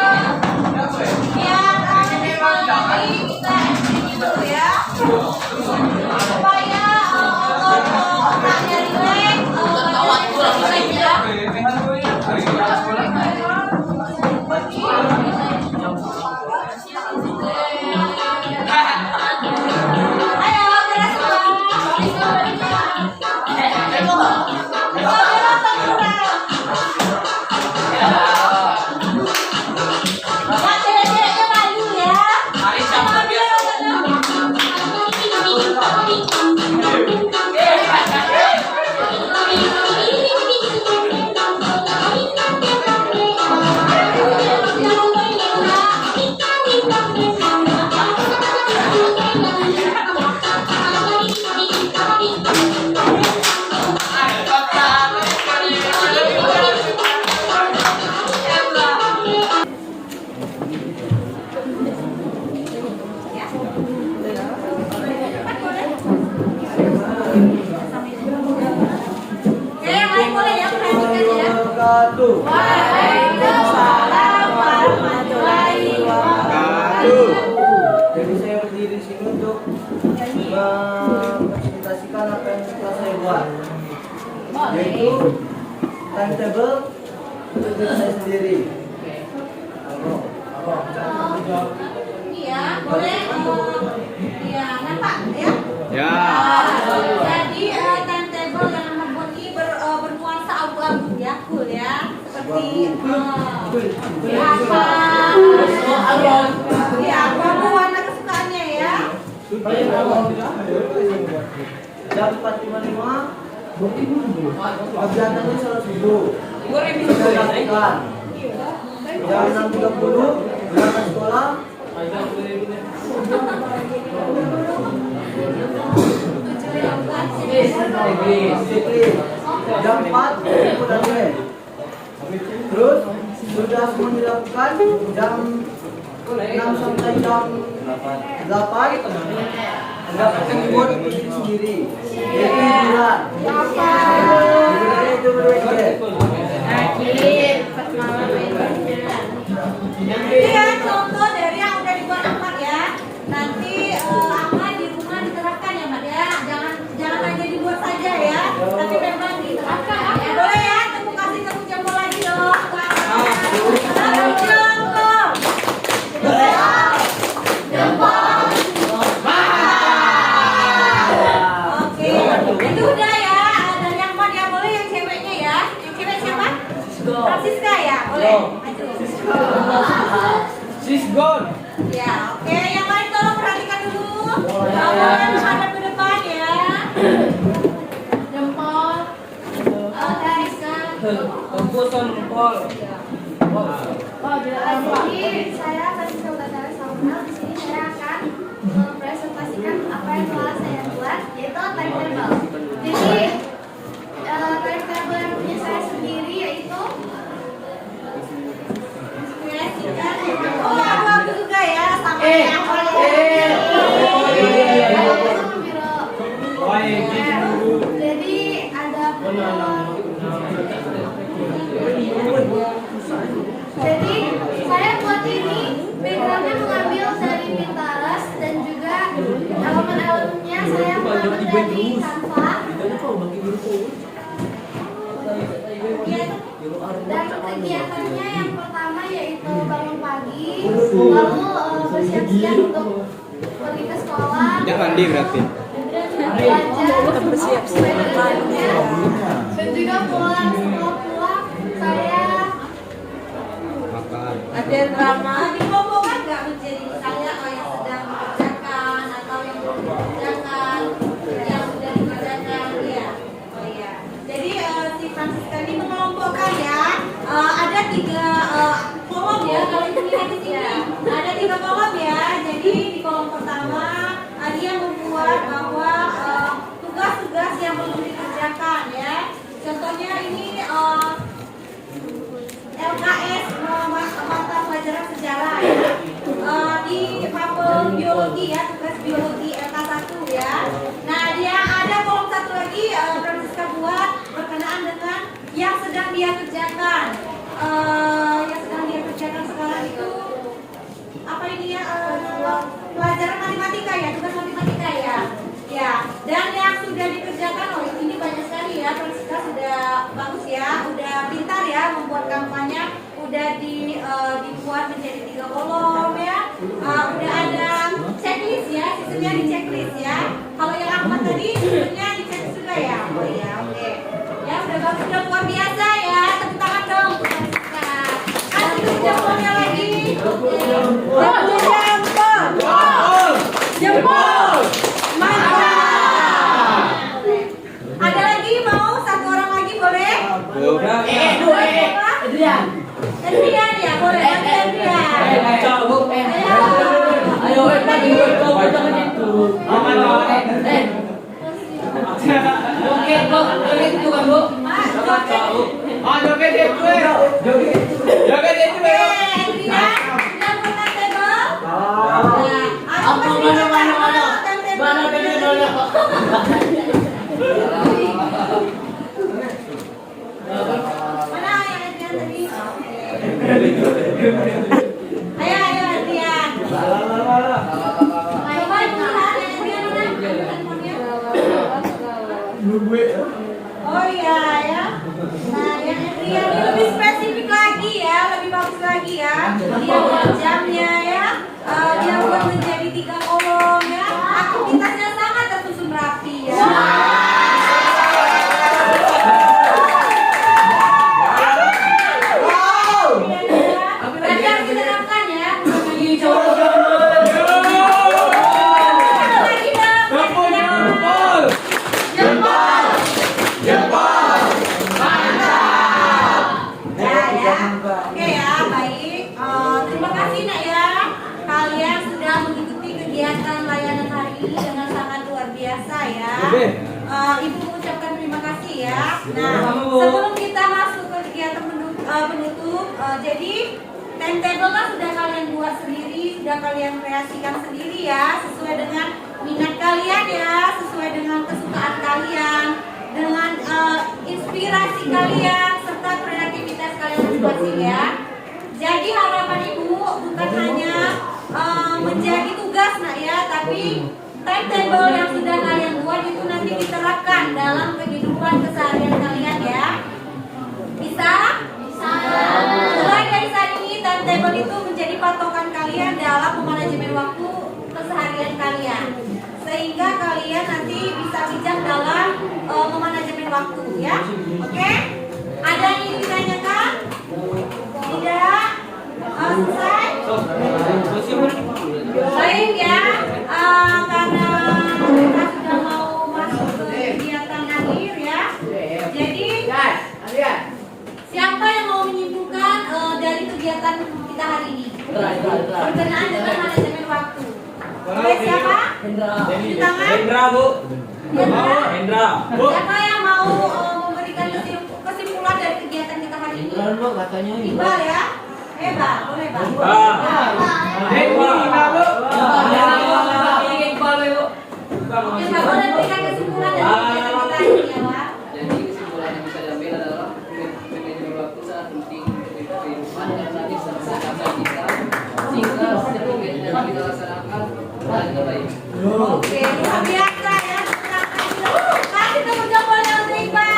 Biar kami kita explore dulu ya. Supaya otaknya relax, badannya relax ya. Ayo, gerak Waalaikumsalam warahmatullahi wabarakatuh.
Jadi saya berdiri di sini untuk mempresentasikan apa yang telah saya buat, yaitu timetable untuk diri saya sendiri.
Iya, boleh. Apa bu warna kesukaannya ya?
Jam 4.55 kegiatannya sholat subuh. Jam 6.30 berangkat sekolah. Jam 4 pulang les. Terus sudah semua dilakukan jam 6 sampai jam 8 ada pertemuan sendiri. Jadi hiburan. Hiburannya itu berbeda.
Ini ya contoh dari yang udah dibuat Ahmad ya. Nanti Ahmad di rumah diterapkan ya Ahmad ya. Jangan hanya dibuat saja ya, tapi memang diterapkan. Ya, boleh ya, kasih tepuk jempol lagi dong. Tepuk jempol. Oke, itu udah ya. Dari yang Ahmad ya, boleh yang ceweknya ya. Yang cewek siapa? Francisca ya, boleh. Maju.
She's gone.
Ya, oke. Yang lain tolong perhatikan dulu. Jangan menghadap ke depan ya. Jempol. Francisca.
Tembusan jempol.
Jadi saya Francisca Utatara Samuel. Di sini saya akan mempresentasikan apa yang telah saya buat, yaitu timetable. Jadi timetable yang punya saya sendiri yaitu
Oh, aku juga ya sama yang
jadi ada jadi saya buat ini backgroundnya mengambil dari Pinterest dan juga elemen-elemennya saya mengambil dari Canva dan kegiatannya yang pertama yaitu bangun pagi lalu bersiap-siap untuk pergi ke sekolah
Mandi berarti.
belajar bersiap-siap dan juga pulang setelah pulang saya
ada drama dikelompokkan nggak menjadi misalnya yang sedang dikerjakan atau yang belum dikerjakan, yang sudah dikerjakan ya. Oh iya. Jadi si Francisca ini mengelompokkan ya. Ada 3 kolom ya kalau itu lihat di sini. Ada 3 kolom ya. Jadi di kolom pertama dia membuat bahwa tugas-tugas yang belum dikerjakan ya. Contohnya ini LKS mata pelajaran sejarah ya. Di mapel biologi ya, tugas biologi LK1 ya. Nah, dia ada kolom satu lagi Francisca buat berkenaan dengan yang sedang dia kerjakan. Yang sedang dia kerjakan sekarang itu apa ini ya? Pelajaran matematika ya, tugas matematika ya. Ya, dan yang sudah dikerjakan, oh ini banyak sekali ya, Francisca sudah bagus ya, udah pintar ya membuat kampanye, udah dibuat menjadi 3 kolom ya, udah ada checklist ya, sistemnya di checklist ya. Kalau yang Ahmad tadi sistemnya di checklist juga ya, oh iya oke. Ya udah bagus, udah luar biasa ya, tepuk tangan dong Francisca. Kasih tepuk jempolnya lagi. Tepuk jempol. Jempol. Mantap. Ada lagi mau 1 orang lagi boleh? Adrian ya boleh. Adrian. Ayo pagi kau jangan itu. Joget itu kan, Bu.
Joget itu. Joget itu.
Adrian, bukan table.
Mana table-nya?
Mana yang Adrian tadi? Ayo Adrian. Coba lihat yang Adrian mana? Oh iya ya. Nah yang Adrian ini lebih spesifik lagi ya, lebih bagus lagi ya. Dia buat jamnya ya. Dia buat menjadi 3 kolom ya. Aktivitasnya sangat tersusun rapi ya. Oke ya, baik. Terima kasih nak ya. Kalian sudah mengikuti kegiatan layanan hari ini dengan sangat luar biasa ya. Ibu mengucapkan terima kasih ya. Nah, sebelum kita masuk ke kegiatan penutup, jadi timetable kan sudah kalian buat sendiri, sudah kalian kreasikan sendiri ya, sesuai dengan minat kalian ya, sesuai dengan kesukaan kalian, dengan inspirasi kalian serta kreativitas kalian masing-masing ya. Jadi harapan ibu bukan hanya menjadi tugas nak ya, tapi timetable yang sudah kalian buat itu nanti diterapkan dalam kehidupan keseharian kalian ya. Bisa? Bisa. Mulai dari saat ini timetable itu menjadi patokan kalian dalam memanajemen waktu keseharian kalian, sehingga kalian nanti bisa bijak dalam memanajemen waktu ya. Oke? Ada yang ingin ditanyakan? Tidak? Selesai? Baik ya, karena kita sudah mau masuk ke kegiatan akhir ya. Jadi siapa yang mau menyimpulkan dari kegiatan kita hari ini berkenaan dengan manajemen waktu? Boleh siapa? Di tangan?
Hendra, Bu.
Hendra. Siapa yang mau memberikan kesimpulan dari kegiatan kita hari ini? Iqbal ya? Iqbal, boleh Bang. Oke, Bang, boleh berikan kesimpulan dari kegiatan kita hari ini ya, Bang?
Jadi kesimpulan yang bisa diambil adalah manajemen waktu sangat penting untuk kehidupan dan nanti selesai kita sehingga setiap kegiatan yang kita laksanakan dengan baik.
Oke, luar biasa ya. Kasih tepuk jempolnya untuk Iqbal.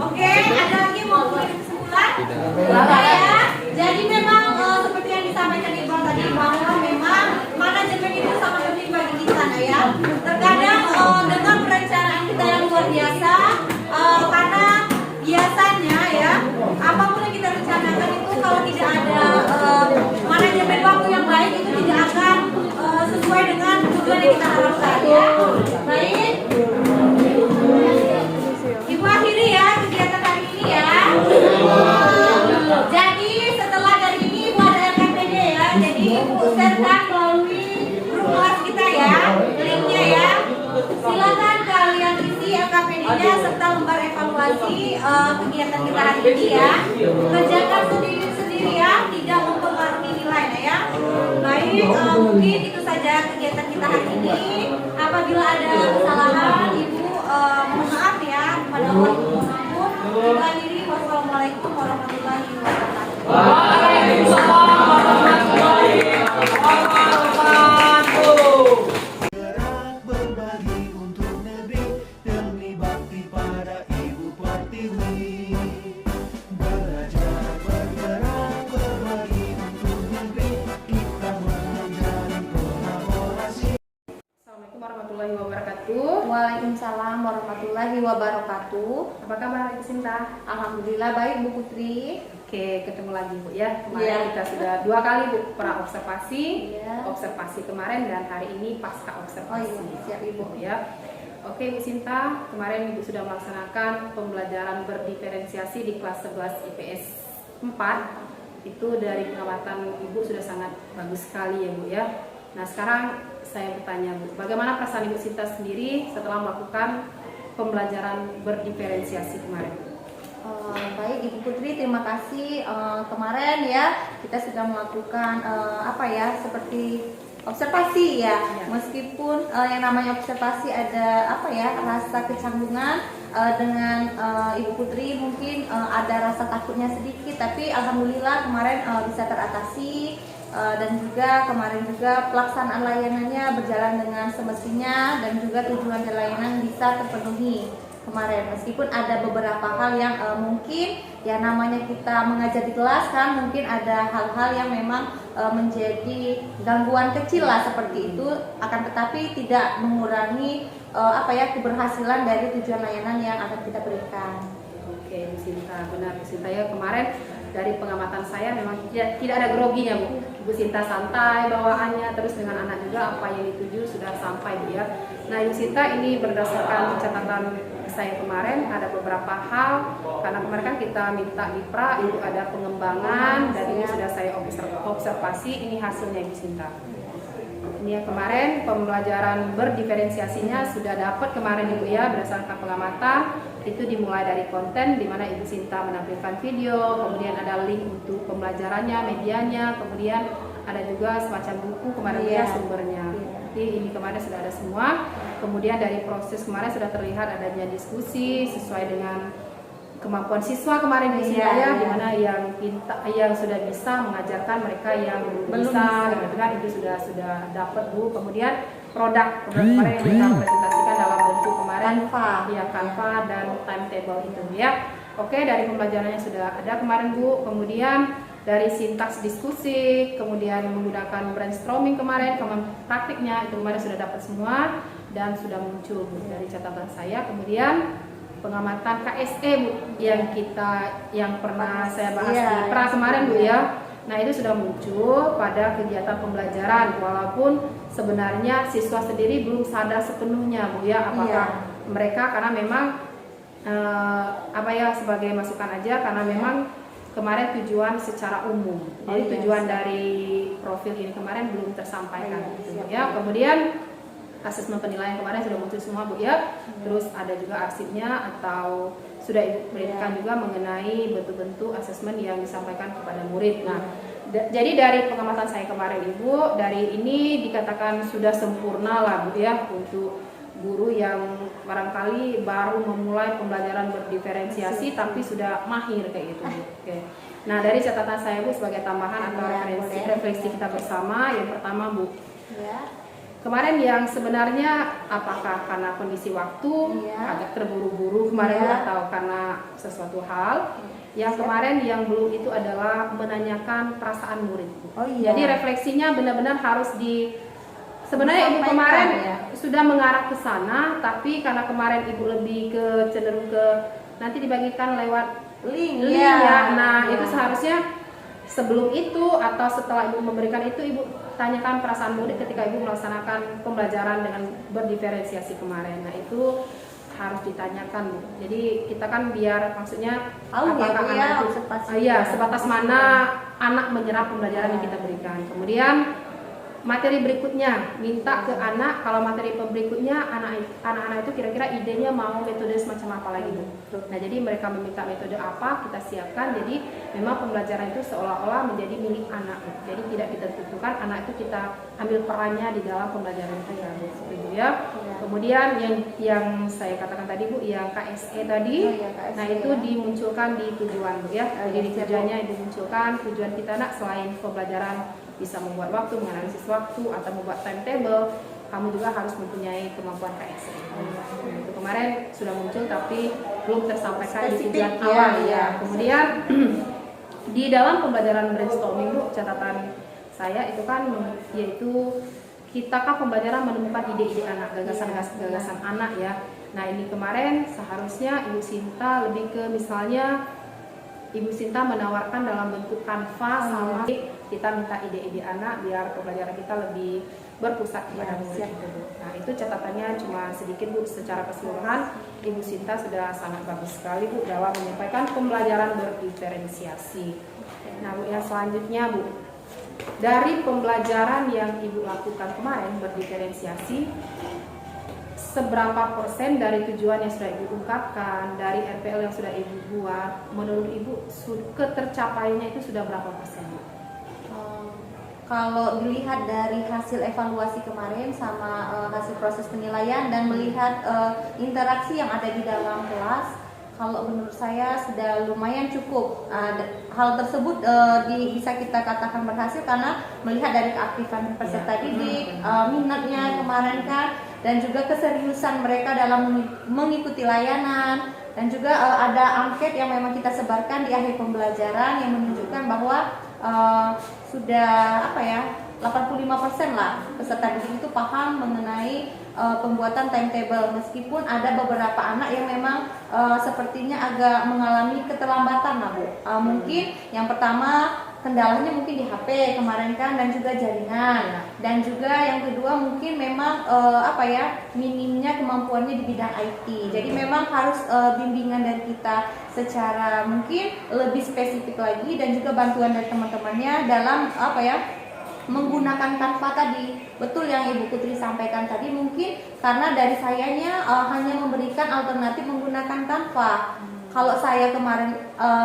Oke, ada lagi mau memberikan kesimpulan? Ya. Jadi memang seperti yang disampaikan Iqbal tadi bahwa memang manajemen itu sangat penting bagi kita ya. Terkadang dengan perencanaan kita yang luar biasa, karena biasanya ya apapun yang kita rencanakan itu kalau tidak ada manajemen waktu yang baik itu tidak akan sesuai dengan tujuan yang kita harapkan ya. Baik, Ibu akhiri ya kegiatan hari ini ya. Jadi setelah dari ini Ibu ada LKPD ya. Jadi Ibu sertakan melalui grup kelas kita ya, linknya ya. Silakan kalian isi LKPD-nya serta lembar evaluasi kegiatan kita hari ini ya. Kerjakan sendiri-sendiri ya, tidak mempengaruhi nilai ya. Baik, mungkin itu saja kegiatan kita hari ini. Apabila ada kesalahan, Ibu mohon maaf ya kepada Allah, Ibu mohon ampun. Ibu akhiri, wassalamualaikum warahmatullahi wabarakatuh.
Gerak berbagi untuk negeri demi bakti pada Ibu Pertiwi. Belajar bergerak berbagi untuk negeri, kita menjalin kolaborasi.
Assalamualaikum warahmatullahi wabarakatuh.
Waalaikumsalam warahmatullahi wabarakatuh.
Apa kabar Ibu Sinta?
Alhamdulillah baik Bu Putri.
Oke, ketemu lagi Bu ya. Kemarin
Iya.
kita sudah 2 kali Bu pra observasi.
Iya.
Observasi kemarin dan hari ini pasca
Oh
observasi.
iya, siap Ibu.
Ya. Oke Bu Sinta, kemarin Ibu sudah melaksanakan pembelajaran berdiferensiasi di kelas 11 IPS 4. Itu dari pengamatan Ibu sudah sangat bagus sekali ya Bu ya. Nah sekarang saya bertanya Bu, bagaimana perasaan Ibu Sinta sendiri setelah melakukan pembelajaran berdiferensiasi kemarin?
Baik Ibu Putri, terima kasih. Kemarin ya kita sudah melakukan seperti observasi ya. Meskipun yang namanya observasi ada rasa kecanggungan dengan Ibu Putri, mungkin ada rasa takutnya sedikit, tapi alhamdulillah kemarin bisa teratasi. Dan juga kemarin juga pelaksanaan layanannya berjalan dengan semestinya dan juga tujuan dan layanan bisa terpenuhi kemarin. Meskipun ada beberapa hal yang mungkin ya namanya kita mengajar di kelas kan, mungkin ada hal-hal yang memang menjadi gangguan kecil lah seperti itu, akan tetapi tidak mengurangi keberhasilan dari tujuan layanan yang akan kita berikan.
Oke, Bu Sinta, benar Bu Sinta ya, kemarin dari pengamatan saya memang tidak ada groginya Bu. Bu Sinta santai bawaannya, terus dengan anak juga apa yang dituju sudah sampai Bu ya. Nah Ibu Sinta, ini berdasarkan catatan saya kemarin ada beberapa hal, karena kemarin kan kita minta di pra itu ada pengembangan dan ini sudah saya observasi, ini hasilnya Ibu Sinta. Ini ya, kemarin pembelajaran berdiferensiasinya sudah dapat kemarin Ibu ya, berdasarkan pengamatan. Itu dimulai dari konten di mana Ibu Sinta menampilkan video, kemudian ada link untuk pembelajarannya, medianya, kemudian ada juga semacam buku kemarin ya sumbernya. Jadi ini kemarin sudah ada semua. Kemudian dari proses kemarin sudah terlihat adanya diskusi sesuai dengan kemampuan siswa kemarin di sini ya, di mana yang sudah bisa mengajarkan mereka yang belum bisa, gitu kan, itu sudah dapat Bu. Kemudian produk kemarin yang kita presentasikan dalam bentuk kemarin Canva dan timetable itu ya. Oke, dari pembelajarannya sudah ada kemarin Bu. Kemudian dari sintaks diskusi, kemudian menggunakan brainstorming kemarin, praktiknya itu kemarin sudah dapat semua dan sudah muncul Bu dari catatan saya. Kemudian pengamatan KSE Bu yang pernah saya bahas di pra kemarin Bu ya. Nah itu sudah muncul pada kegiatan pembelajaran, walaupun sebenarnya siswa sendiri belum sadar sepenuhnya Bu ya, apakah mereka, karena memang sebagai masukan aja, karena memang kemarin tujuan secara umum, jadi tujuan dari profil ini kemarin belum tersampaikan gitu ya. Kemudian asesmen penilaian kemarin sudah muncul semua Bu ya, terus ada juga arsipnya atau sudah Ibu berikan juga mengenai bentuk-bentuk asesmen yang disampaikan kepada murid. Nah, jadi dari pengamatan saya kemarin Ibu, dari ini dikatakan sudah sempurna lah Bu ya untuk guru yang barangkali baru memulai pembelajaran berdiferensiasi tapi sudah mahir kayak gitu Bu. Oke. Nah, dari catatan saya Bu sebagai tambahan atau refleksi kita bersama, yang pertama Bu, kemarin yang sebenarnya apakah karena kondisi waktu agak terburu-buru kemarin atau karena sesuatu hal yang kemarin yang belum itu adalah menanyakan perasaan murid. Jadi refleksinya benar-benar harus sebenarnya Ibu kemarin sudah mengarah ke sana, tapi karena kemarin Ibu lebih cenderung ke nanti dibagikan lewat link ya. Nah itu seharusnya sebelum itu atau setelah Ibu memberikan itu, Ibu tanyakan perasaan murid ketika Ibu melaksanakan pembelajaran dengan berdiferensiasi kemarin. Nah itu harus ditanyakan Bu. Jadi kita kan biar maksudnya apakah anak itu sebatas mana anak menyerap pembelajaran yang kita berikan. Kemudian materi berikutnya minta ke anak, kalau materi berikutnya anak-anak itu kira-kira idenya mau metode semacam apa lagi Bu. Nah jadi mereka meminta metode apa, kita siapkan. Jadi memang pembelajaran itu seolah-olah menjadi milik anak Bu. Jadi tidak kita tentukan, anak itu kita ambil perannya di dalam pembelajaran kita gitu ya. Kemudian yang saya katakan tadi Bu, yang KSE tadi, nah itu dimunculkan di tujuan Bu ya. Jadi di tujuannya dimunculkan tujuan kita nak selain pembelajaran bisa membuat waktu, menganalisis waktu, atau membuat timetable, kamu juga harus mempunyai kemampuan KSE. Itu kemarin sudah muncul tapi belum tersampaikan di tujuan awal ya. Kemudian di dalam pembelajaran brainstorming Bu, catatan saya itu kan yaitu kita kan pembelajaran menemukan ide-ide anak, gagasan anak ya. Nah ini kemarin seharusnya Ibu Sinta lebih ke misalnya Ibu Sinta menawarkan dalam bentuk Canva sama kita minta ide-ide anak biar pembelajaran kita lebih berpusat kepada murid. Nah itu catatannya cuma sedikit Bu, secara keseluruhan Ibu Sinta sudah sangat bagus sekali Bu dalam menyampaikan pembelajaran berdiferensiasi. Nah Bu, yang selanjutnya Bu, dari pembelajaran yang Ibu lakukan kemarin berdiferensiasi, seberapa persen dari tujuan yang sudah Ibu ungkapkan, dari RPL yang sudah Ibu buat, menurut Ibu ketercapaiannya itu sudah berapa persen Bu?
Kalau dilihat dari hasil evaluasi kemarin sama hasil proses penilaian dan melihat interaksi yang ada di dalam kelas, kalau menurut saya sudah lumayan cukup. Hal tersebut bisa kita katakan berhasil karena melihat dari keaktifan peserta didik, minatnya kemarin kan, dan juga keseriusan mereka dalam mengikuti layanan, dan juga ada angket yang memang kita sebarkan di akhir pembelajaran yang menunjukkan bahwa sudah 85% lah peserta didik itu paham mengenai pembuatan timetable, meskipun ada beberapa anak yang memang sepertinya agak mengalami keterlambatan lah Bu. Mungkin yang pertama kendalanya mungkin di HP kemarin kan, dan juga jaringan, dan juga yang kedua mungkin memang minimnya kemampuannya di bidang IT. Jadi memang harus bimbingan dari kita secara mungkin lebih spesifik lagi, dan juga bantuan dari teman-temannya dalam menggunakan Canva tadi. Betul yang Ibu Putri sampaikan tadi, mungkin karena dari sayanya hanya memberikan alternatif menggunakan Canva. Kalau saya kemarin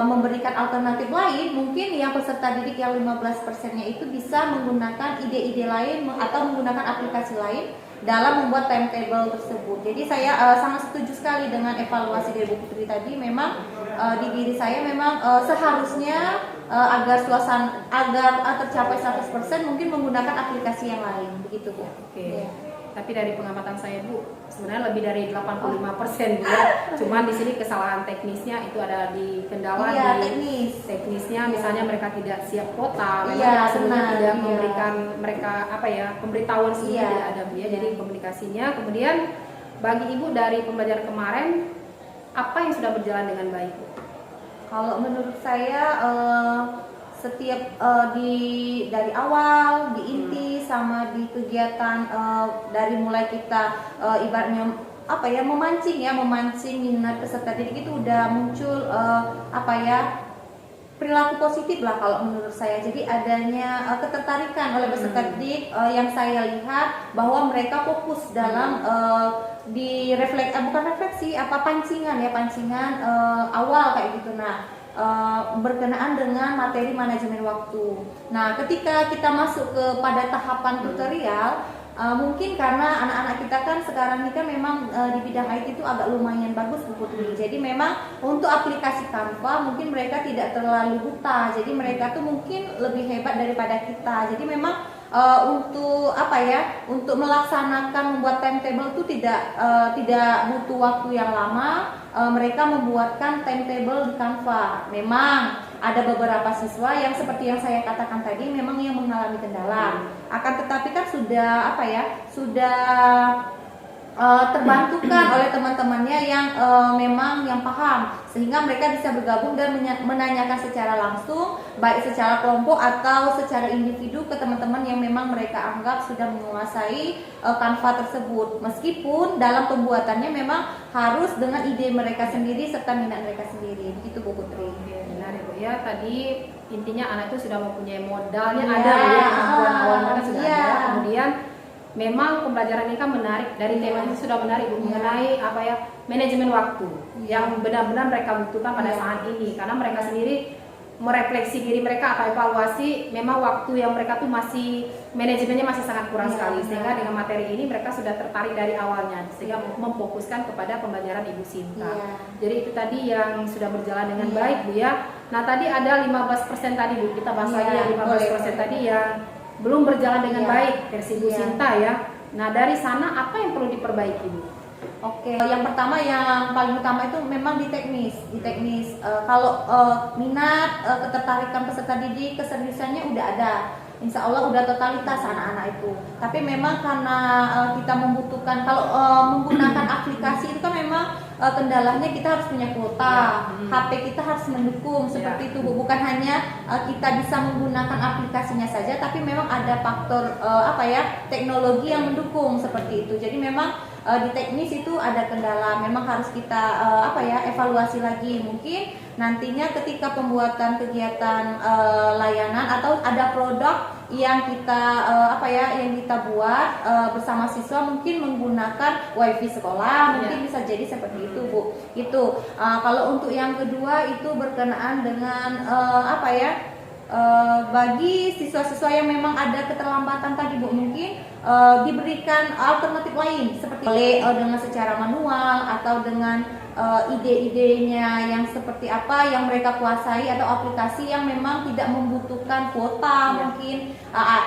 memberikan alternatif lain, mungkin yang peserta didik yang 15%-nya itu bisa menggunakan ide-ide lain atau menggunakan aplikasi lain dalam membuat timetable tersebut. Jadi saya sangat setuju sekali dengan evaluasi dari Bu Putri tadi. Memang di diri saya memang seharusnya agar tercapai 100% mungkin menggunakan aplikasi yang lain, begitu Bu.
Oke.
Ya.
Tapi dari pengamatan saya Bu, sebenarnya lebih dari 85% Bu ya. Cuman di sini kesalahan teknisnya itu ada di kendala di teknisnya, misalnya mereka tidak siap kuota, memang sebelumnya tidak memberikan mereka pemberitahuan sebelumnya tidak ada Bu ya. Jadi komunikasinya. Kemudian bagi Ibu dari pembelajaran kemarin, apa yang sudah berjalan dengan baik Bu?
Kalau menurut saya setiap dari awal, di inti sama di kegiatan dari mulai kita ibaratnya memancing minat peserta didik itu udah muncul perilaku positif lah kalau menurut saya. Jadi adanya ketertarikan oleh peserta didik yang saya lihat bahwa mereka fokus dalam pancingan awal kayak gitu. Nah, berkenaan dengan materi manajemen waktu. Nah, ketika kita masuk kepada tahapan tutorial, mungkin karena anak-anak kita kan sekarang ini kan memang di bidang IT itu agak lumayan bagus Bu Putri. Jadi memang untuk aplikasi Canva mungkin mereka tidak terlalu buta. Jadi mereka tuh mungkin lebih hebat daripada kita. Jadi memang untuk melaksanakan membuat timetable itu tidak butuh waktu yang lama. Mereka membuatkan timetable di Canva. Memang ada beberapa siswa yang seperti yang saya katakan tadi memang yang mengalami kendala. Akan tetapi kan sudah terbantukan oleh teman-temannya yang memang yang paham, sehingga mereka bisa bergabung dan menanyakan secara langsung, baik secara kelompok atau secara individu ke teman-teman yang memang mereka anggap sudah menguasai Canva tersebut. Meskipun dalam pembuatannya memang harus dengan ide mereka sendiri serta minat mereka sendiri. Begitu Bu Putri.
Benar Bu ya, tadi intinya anak itu sudah mempunyai modalnya ada ya, kemampuan awal mereka sudah ada. Kemudian memang pembelajaran ini kan menarik, dari tema itu sudah menarik Bu, mengenai manajemen waktu yang benar-benar mereka butuhkan pada saat ini, karena mereka sendiri merefleksi diri mereka atau evaluasi, memang waktu yang mereka tuh masih manajemennya masih sangat kurang sekali, sehingga dengan materi ini mereka sudah tertarik dari awalnya, sehingga memfokuskan kepada pembelajaran Ibu Sinta. Jadi itu tadi yang sudah berjalan dengan baik Bu ya. Nah tadi ada 15% tadi Bu, kita bahas lagi yang 15% tadi yang belum berjalan dengan baik versi Bu Sinta ya. Nah dari sana apa yang perlu diperbaiki Bu?
Oke, yang pertama yang paling utama itu memang di teknis. Kalau minat, ketertarikan peserta didik, keseriusannya udah ada. Insya Allah udah totalitas anak-anak itu. Tapi memang karena kita membutuhkan, kalau menggunakan aplikasi itu kan memang kendalanya kita harus punya kuota, HP kita harus mendukung seperti itu Bu. Bukan hanya kita bisa menggunakan aplikasinya saja, tapi memang ada faktor teknologi yang mendukung seperti itu. Jadi memang di teknis itu ada kendala, memang harus kita evaluasi lagi. Mungkin nantinya ketika pembuatan kegiatan layanan atau ada produk yang kita yang kita buat bersama siswa, mungkin menggunakan wifi sekolah, mungkin bisa jadi seperti itu Bu. Itu kalau untuk yang kedua itu berkenaan dengan bagi siswa-siswa yang memang ada keterlambatan tadi Bu, mungkin diberikan alternatif lain seperti dengan secara manual atau dengan ide-idenya yang seperti apa yang mereka kuasai, atau aplikasi yang memang tidak membutuhkan kuota, mungkin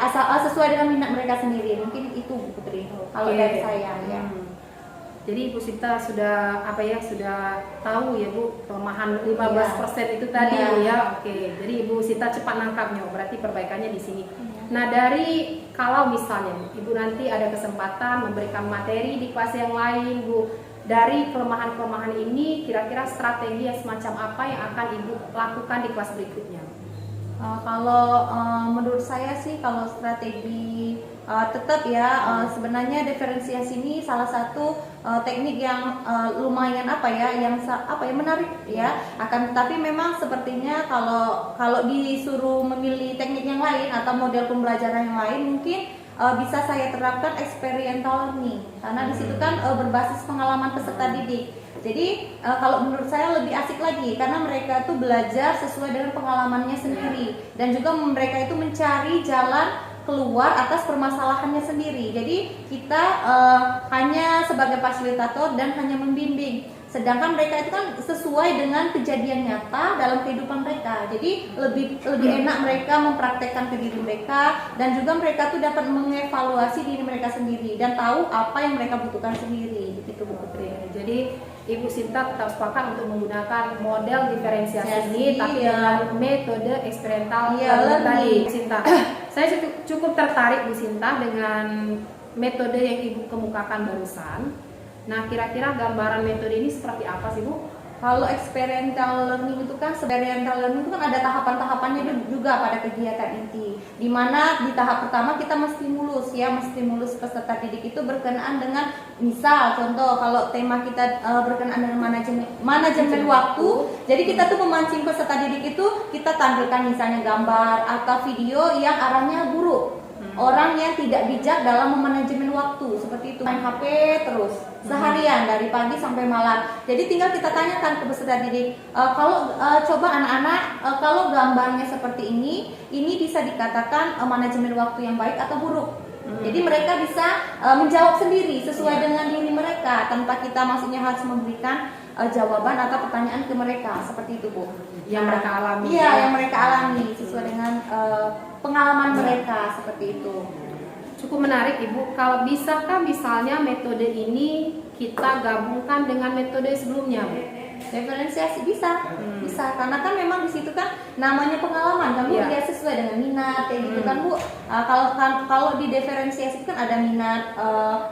asal sesuai dengan minat mereka sendiri. Mungkin itu Bu Putri kalau dari saya ya.
Jadi Ibu Sinta sudah sudah tahu ya Bu, kelemahan 15% itu tadi
Iya.
Bu ya. Oke. Jadi Ibu Sinta cepat nangkapnya, berarti perbaikannya di sini. Nah, dari kalau misalnya Ibu nanti ada kesempatan memberikan materi di kelas yang lain Bu, dari kelemahan-kelemahan ini kira-kira strategi yang semacam apa yang akan Ibu lakukan di kelas berikutnya?
Kalau menurut saya sih kalau strategi tetap ya sebenarnya diferensiasi ini salah satu teknik yang lumayan yang menarik ya, akan tetapi memang sepertinya kalau disuruh memilih teknik yang lain atau model pembelajaran yang lain mungkin bisa saya terapkan experiential learning karena di situ kan berbasis pengalaman peserta didik. Jadi kalau menurut saya lebih asik lagi karena mereka tuh belajar sesuai dengan pengalamannya sendiri dan juga mereka itu mencari jalan keluar atas permasalahannya sendiri. Jadi kita hanya sebagai fasilitator dan hanya membimbing. Sedangkan mereka itu kan sesuai dengan kejadian nyata dalam kehidupan mereka. Jadi lebih enak mereka mempraktekkan ke diri mereka dan juga mereka tuh dapat mengevaluasi diri mereka sendiri dan tahu apa yang mereka butuhkan sendiri. Gitu Bu Putri.
Jadi Ibu Sinta tetap sepakat untuk menggunakan model diferensiasi ini, tapi
iya.
dengan metode eksperimental
Iya,
tadi
learning.
Bu Sinta. Saya cukup tertarik Bu Sinta dengan metode yang Ibu kemukakan barusan. Nah, kira-kira gambaran metode ini seperti apa sih Bu?
Kalau experiential learning itu kan ada tahapan-tahapannya juga pada kegiatan inti. Di mana di tahap pertama kita mesti mulus peserta didik itu berkenaan dengan misal contoh kalau tema kita berkenaan dengan manajemen waktu. Jadi kita tuh memancing peserta didik itu kita tampilkan misalnya gambar atau video yang arahnya buruk. Orang yang tidak bijak dalam memanajemen waktu seperti itu, main HP terus seharian dari pagi sampai malam. Jadi tinggal kita tanyakan ke peserta didik, coba anak-anak kalau gambarnya seperti ini bisa dikatakan manajemen waktu yang baik atau buruk. Jadi mereka bisa menjawab sendiri sesuai dengan diri mereka tanpa kita maksudnya harus memberikan jawaban atau pertanyaan ke mereka seperti itu Bu.
Yang mereka alami.
Iya, yang mereka alami sesuai dengan pengalaman mereka seperti itu.
Cukup menarik Ibu. Kalau bisakah misalnya metode ini kita gabungkan dengan metode sebelumnya Bu?
Diferensiasi bisa karena kan memang di situ kan namanya pengalaman kan Bu, dia sesuai dengan minat kayak gitu kan Bu. Kalau di diferensiasi itu kan ada minat,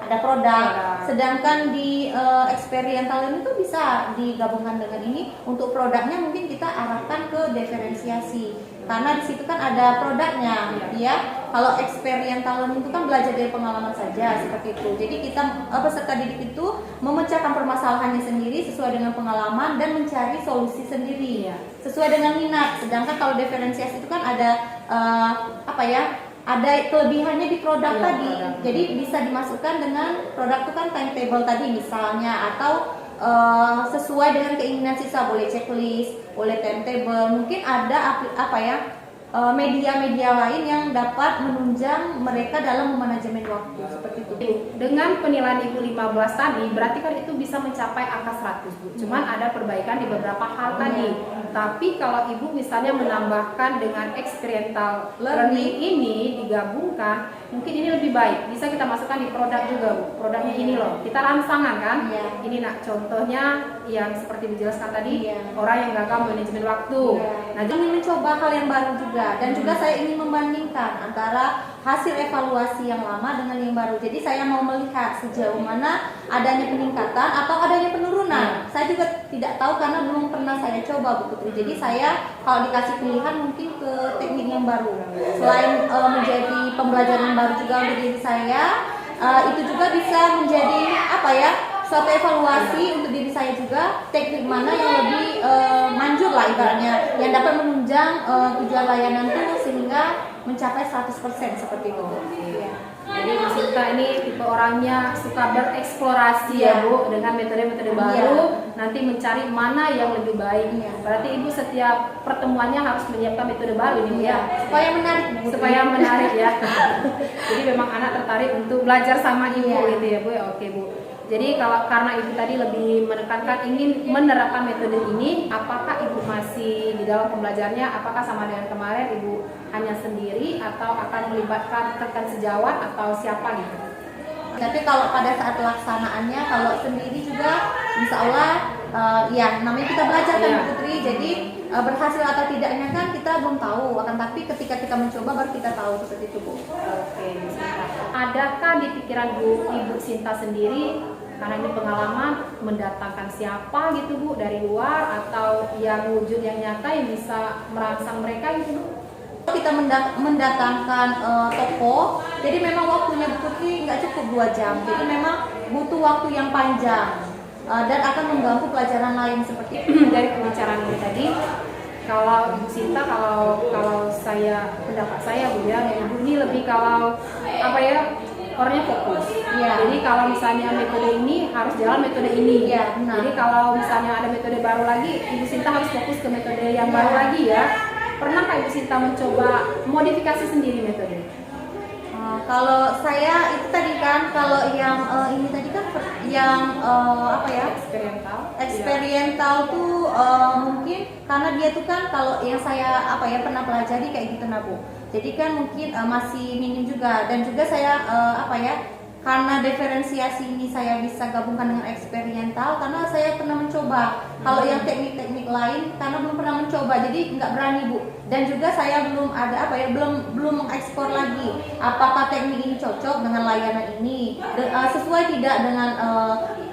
ada produk. Sedangkan di experiential ini tuh bisa digabungkan dengan ini. Untuk produknya mungkin kita arahkan ke diferensiasi karena di situ kan ada produknya ya. Kalau experiential learning itu kan belajar dari pengalaman saja seperti itu. Jadi kita peserta didik itu memecahkan permasalahannya sendiri sesuai dengan pengalaman dan mencari solusi sendiri sesuai dengan minat. Sedangkan kalau diferensiasi itu kan ada ada kelebihannya di produk tadi. Jadi bisa dimasukkan dengan produk itu kan timetable tadi misalnya atau sesuai dengan keinginan siswa, boleh checklist, boleh timetable, mungkin ada media-media lain yang dapat menunjang mereka dalam memanajemen waktu seperti itu.
Dengan penilaian Ibu 15 tadi, berarti kan itu bisa mencapai angka 100 Bu. Cuman ada perbaikan di beberapa hal tadi. Tapi kalau Ibu misalnya menambahkan dengan experiential learning ini digabungkan, mungkin ini lebih baik. Bisa kita masukkan di produk juga Bu. Produknya ini loh, kita rangsangan kan. Ini contohnya yang seperti dijelaskan tadi, orang yang gagal manajemen waktu.
Nah, ingin mencoba hal yang baru juga dan juga saya ingin membandingkan antara hasil evaluasi yang lama dengan yang baru. Jadi saya mau melihat sejauh mana adanya peningkatan atau adanya penurunan. Saya juga tidak tahu karena belum pernah saya coba Bu Putri. Jadi saya kalau dikasih pilihan mungkin ke teknik yang baru. Selain menjadi pembelajaran baru juga untuk diri saya, itu juga bisa menjadi suatu evaluasi untuk diri saya juga, teknik mana yang lebih manjur lah ibaratnya, yang dapat menunjang tujuan layanan itu sehingga mencapai 100% seperti itu.
Jadi Bu Sinta ini tipe orangnya suka bereksplorasi ya Bu, dengan metode-metode baru, nanti mencari mana yang lebih baik. Berarti Ibu setiap pertemuannya harus menyiapkan metode baru ini ya,
supaya menarik
ya. Jadi memang anak tertarik untuk belajar sama Ibu gitu ya Bu. Oke Bu. Jadi karena Ibu tadi lebih menekankan ingin menerapkan metode ini, apakah Ibu masih di dalam pembelajarannya, apakah sama dengan kemarin Ibu hanya sendiri atau akan melibatkan rekan sejawat atau siapa gitu?
Tapi kalau pada saat pelaksanaannya, kalau sendiri juga insya Allah ya namanya kita belajar kan Bu Putri, jadi berhasil atau tidaknya kan kita belum tahu, akan tapi ketika kita mencoba baru kita tahu seperti itu Bu.
Oke, Bu Sinta. Adakah di pikiran Ibu Sinta sendiri, karena ini pengalaman, mendatangkan siapa gitu Bu dari luar atau yang wujud yang nyata yang bisa merangsang mereka gitu Bu?
Kita mendatangkan tokoh, jadi memang waktunya Bu Putri nggak cukup 2 jam, jadi memang butuh waktu yang panjang dan akan mengganggu pelajaran lain seperti itu.
Dari pembicaraan ini tadi, kalau Ibu Sinta, kalau saya pendapat saya Bu ya, Ibu ini lebih kalau apa ya, orangnya fokus.
Iya.
Jadi kalau misalnya metode ini harus jalan metode ini.
Iya, benar.
Jadi kalau misalnya ada metode baru lagi, Ibu Sinta harus fokus ke metode yang baru lagi ya. Pernahkah Ibu Sinta mencoba modifikasi sendiri metode?
Kalau saya itu tadi kan, kalau yang ini tadi kan yang apa ya? Eksperimental tuh mungkin karena dia tuh kan, kalau yang saya apa ya pernah pelajari kayak gitu nah Bu. Jadi kan mungkin masih minim juga, dan juga saya apa ya, karena diferensiasi ini saya bisa gabungkan dengan eksperimental karena saya pernah mencoba. Kalau yang teknik-teknik lain karena belum pernah mencoba, jadi nggak berani Bu. Dan juga saya belum ada apa ya, belum mengekspor lagi apakah teknik ini cocok dengan layanan ini, sesuai tidak dengan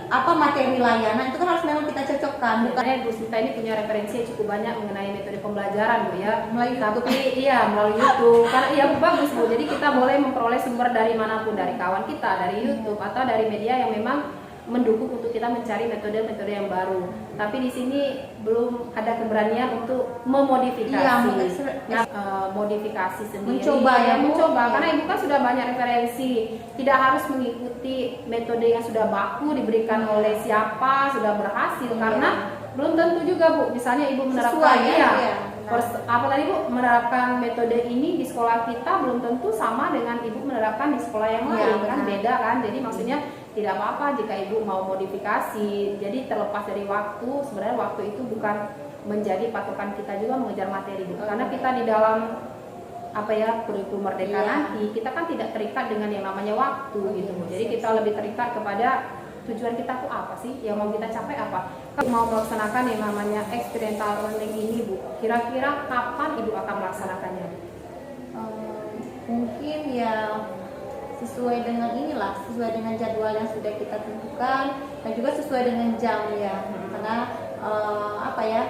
apa materi layanan, itu kan harus memang kita cocokkan.
Bukannya Bu Sinta ini punya referensi yang cukup banyak mengenai metode pembelajaran Bu ya,
Melalui YouTube.
tapi iya melalui YouTube. Karena iya Bu, bagus Bu. Jadi kita boleh memperoleh sumber dari manapun, dari kawan kita, dari YouTube atau dari media yang memang mendukung untuk kita mencari metode-metode yang baru. Tapi di sini belum ada keberanian untuk memodifikasi.
Iya,
modifikasi sendiri.
Mencoba ya, Bu.
mencoba.
Iya.
Karena Ibu kan sudah banyak referensi. Tidak harus mengikuti metode yang sudah baku diberikan oleh siapa, sudah berhasil. Karena belum tentu juga Bu. Misalnya Ibu menerapkan
Sesuai, ya? Iya.
apa tadi Bu, menerapkan metode ini di sekolah kita belum tentu sama dengan Ibu menerapkan di sekolah yang lain, kan beda kan. Jadi maksudnya tidak apa-apa jika Ibu mau modifikasi. Jadi terlepas dari waktu, sebenarnya waktu itu bukan menjadi patokan kita juga mengejar materi Bu. Karena kita di dalam apa ya, kurikulum merdeka nanti kita kan tidak terikat dengan yang namanya waktu gitu Bu. Jadi kita lebih terikat kepada tujuan kita tuh apa sih, yang mau kita capai apa. Kalau mau melaksanakan yang namanya experiential learning ini Bu, kira-kira kapan Ibu akan melaksanakannya?
Mungkin ya sesuai dengan inilah, sesuai dengan jadwal yang sudah kita tentukan, dan juga sesuai dengan jam ya. Karena apa ya,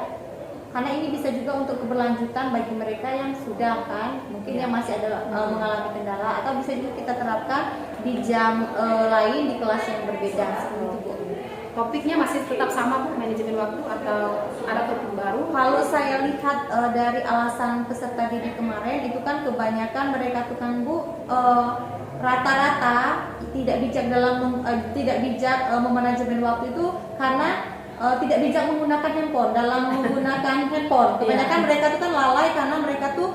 karena ini bisa juga untuk keberlanjutan bagi mereka yang sudah kan mungkin yang masih ada mengalami kendala, atau bisa juga kita terapkan di jam lain di kelas yang berbeda seperti itu Bu.
Topiknya masih tetap sama Bu, manajemen waktu, atau ada topik baru?
Kalau saya lihat dari alasan peserta didik kemarin itu kan kebanyakan mereka tuh kan Bu rata-rata tidak bijak dalam memanajemen waktu itu karena tidak bijak menggunakan handphone dalam menggunakan handphone. Kebanyakan mereka tuh kan lalai karena mereka tuh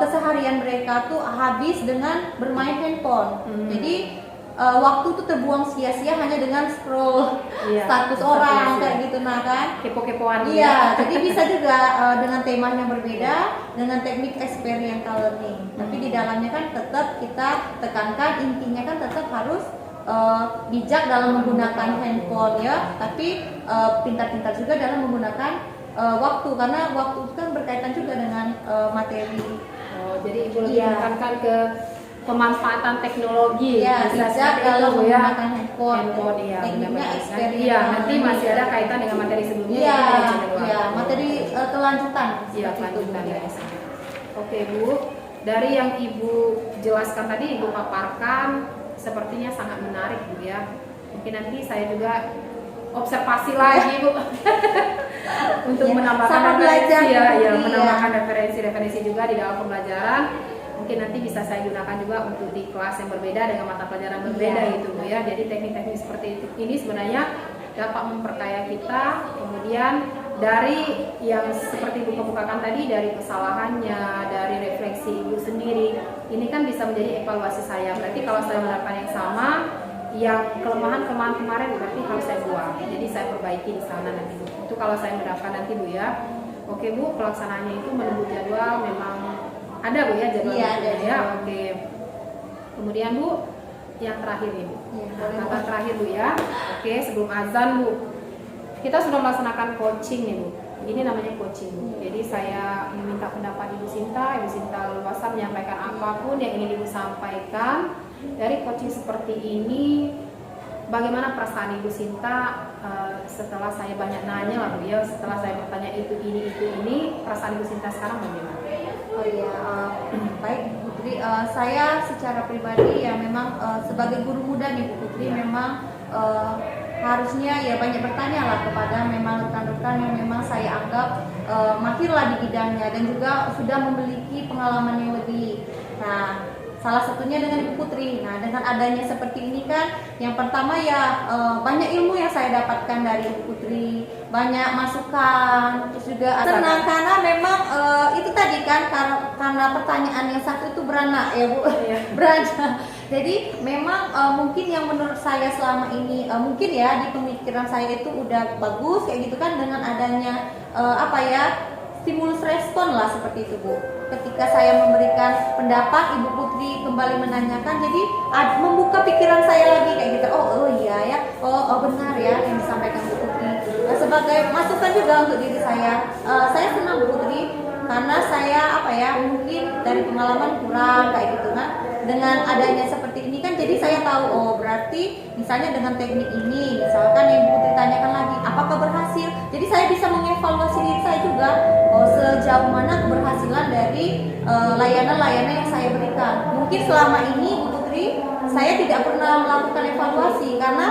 keseharian mereka tuh habis dengan bermain handphone. Jadi waktu tuh terbuang sia-sia hanya dengan scroll status orang kayak gitu nah kan.
Kepo-kepoan.
Iya, jadi bisa juga dengan tema yang berbeda dengan teknik experiential learning. Tapi di dalamnya kan tetap kita tekankan intinya kan tetap harus bijak dalam menggunakan handphone ya, tapi pintar-pintar juga dalam menggunakan waktu, karena waktu itu kan berkaitan juga dengan materi.
Jadi Ibu lebih menekankan ke pemanfaatan teknologi,
ya, bijak dalam menggunakan handphone.
Tekniknya
eksperimental.
Iya, nanti masih ada kaitan dengan materi sebelumnya.
Iya, materi kelanjutan.
Iya, kelanjutan ya. Oke Bu, dari yang Ibu jelaskan tadi, Ibu paparkan, sepertinya sangat menarik Bu ya. Mungkin nanti saya juga observasi lagi Bu untuk menambahkan referensi juga di dalam pembelajaran. Mungkin nanti bisa saya gunakan juga untuk di kelas yang berbeda dengan mata pelajaran berbeda gitu Bu ya. Jadi teknik-teknik seperti ini sebenarnya dapat memperkaya kita. Kemudian dari yang seperti Ibu kemukakan tadi, dari kesalahannya, dari refleksi Ibu sendiri, ini kan bisa menjadi evaluasi saya. Berarti kalau saya menerapkan yang sama, yang kelemahan-kelemahan kemarin berarti harus saya buang. Jadi saya perbaiki di sana nanti Bu. Itu kalau saya menerapkan nanti Bu ya. Oke Bu, pelaksanaannya itu menunggu jadwal memang ada Bu ya jadwal
ya.
Oke. Kemudian Bu, yang terakhir ini.
Iya,
Nah,
boleh,
kata
Bu.
terakhir Bu ya. Oke, sebelum azan Bu. Kita sudah melaksanakan coaching nih Bu. Ini namanya coaching Bu. Jadi saya meminta pendapat Ibu Sinta leluasa menyampaikan apapun yang ingin Ibu sampaikan. Dari coaching seperti ini, bagaimana perasaan Ibu Sinta setelah saya banyak nanya lah Bu ya, setelah saya bertanya itu ini, perasaan Ibu Sinta sekarang bagaimana?
Oh iya, baik Bu Putri, saya secara pribadi ya memang sebagai guru muda nih Bu Putri, memang harusnya ya banyak bertanya lah kepada memang rekan-rekan yang memang saya anggap mahir lah di bidangnya dan juga sudah memiliki pengalaman yang lebih. Nah, salah satunya dengan Ibu Putri. Nah, dengan adanya seperti ini kan, yang pertama ya banyak ilmu yang saya dapatkan dari Ibu Putri, banyak masukan, terus juga senang karena memang itu tadi kan karena pertanyaan yang satu itu beranak ya Bu, beranak. Jadi memang mungkin yang menurut saya selama ini mungkin ya di pemikiran saya itu udah bagus kayak gitu kan dengan adanya stimulus respon lah seperti itu Bu. Ketika saya memberikan pendapat, Ibu Putri kembali menanyakan, jadi membuka pikiran saya lagi kayak gitu. Oh iya ya, oh benar ya yang disampaikan Bu Putri. Sebagai masukan juga untuk diri saya. Saya senang Bu Putri karena saya mungkin dari pengalaman kurang kayak gitu kan. Dengan adanya seperti ini kan, jadi saya tahu oh berarti misalnya dengan teknik ini, misalkan yang Ibu Putri tanyakan lagi, apakah berhasil? Jadi saya bisa mengevaluasi diri saya juga. Oh, sejauh mana keberhasilan dari layanan-layanan yang saya berikan. Mungkin selama ini Bu Putri saya tidak pernah melakukan evaluasi karena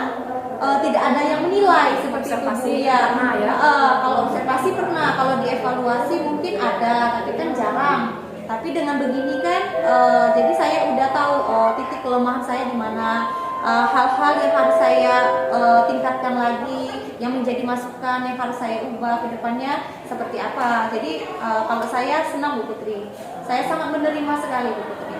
tidak ada yang menilai seperti
Observasi
itu ya.
pernah ya?
Kalau observasi pernah, kalau dievaluasi mungkin ada, tapi kan jarang. Tapi dengan begini kan, jadi saya udah tahu titik kelemahan saya di mana, hal-hal yang harus saya tingkatkan lagi, yang menjadi masukan yang harus saya ubah ke depannya seperti apa. Jadi kalau saya senang Bu Putri, saya sangat menerima sekali Bu Putri.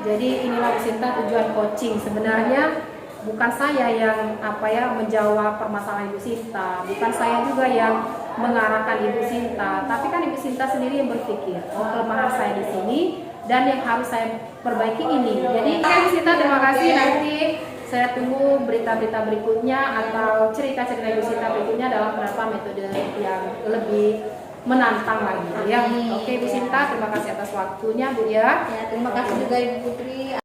Jadi inilah Bu Sinta tujuan coaching. Sebenarnya bukan saya yang menjawab permasalahan Ibu Sinta, bukan saya juga yang mengarahkan Ibu Sinta, tapi kan Ibu Sinta sendiri yang berpikir, oh kelemahan saya di sini dan yang harus saya perbaiki ini. Jadi Ibu Sinta terima kasih. Nanti saya tunggu berita-berita berikutnya atau cerita-cerita Ibu Sinta berikutnya dalam penerapan metode yang lebih menantang lagi ya. Oke Bu Sinta, terima kasih atas waktunya Bu ya.
Ya, terima kasih juga Ibu Putri.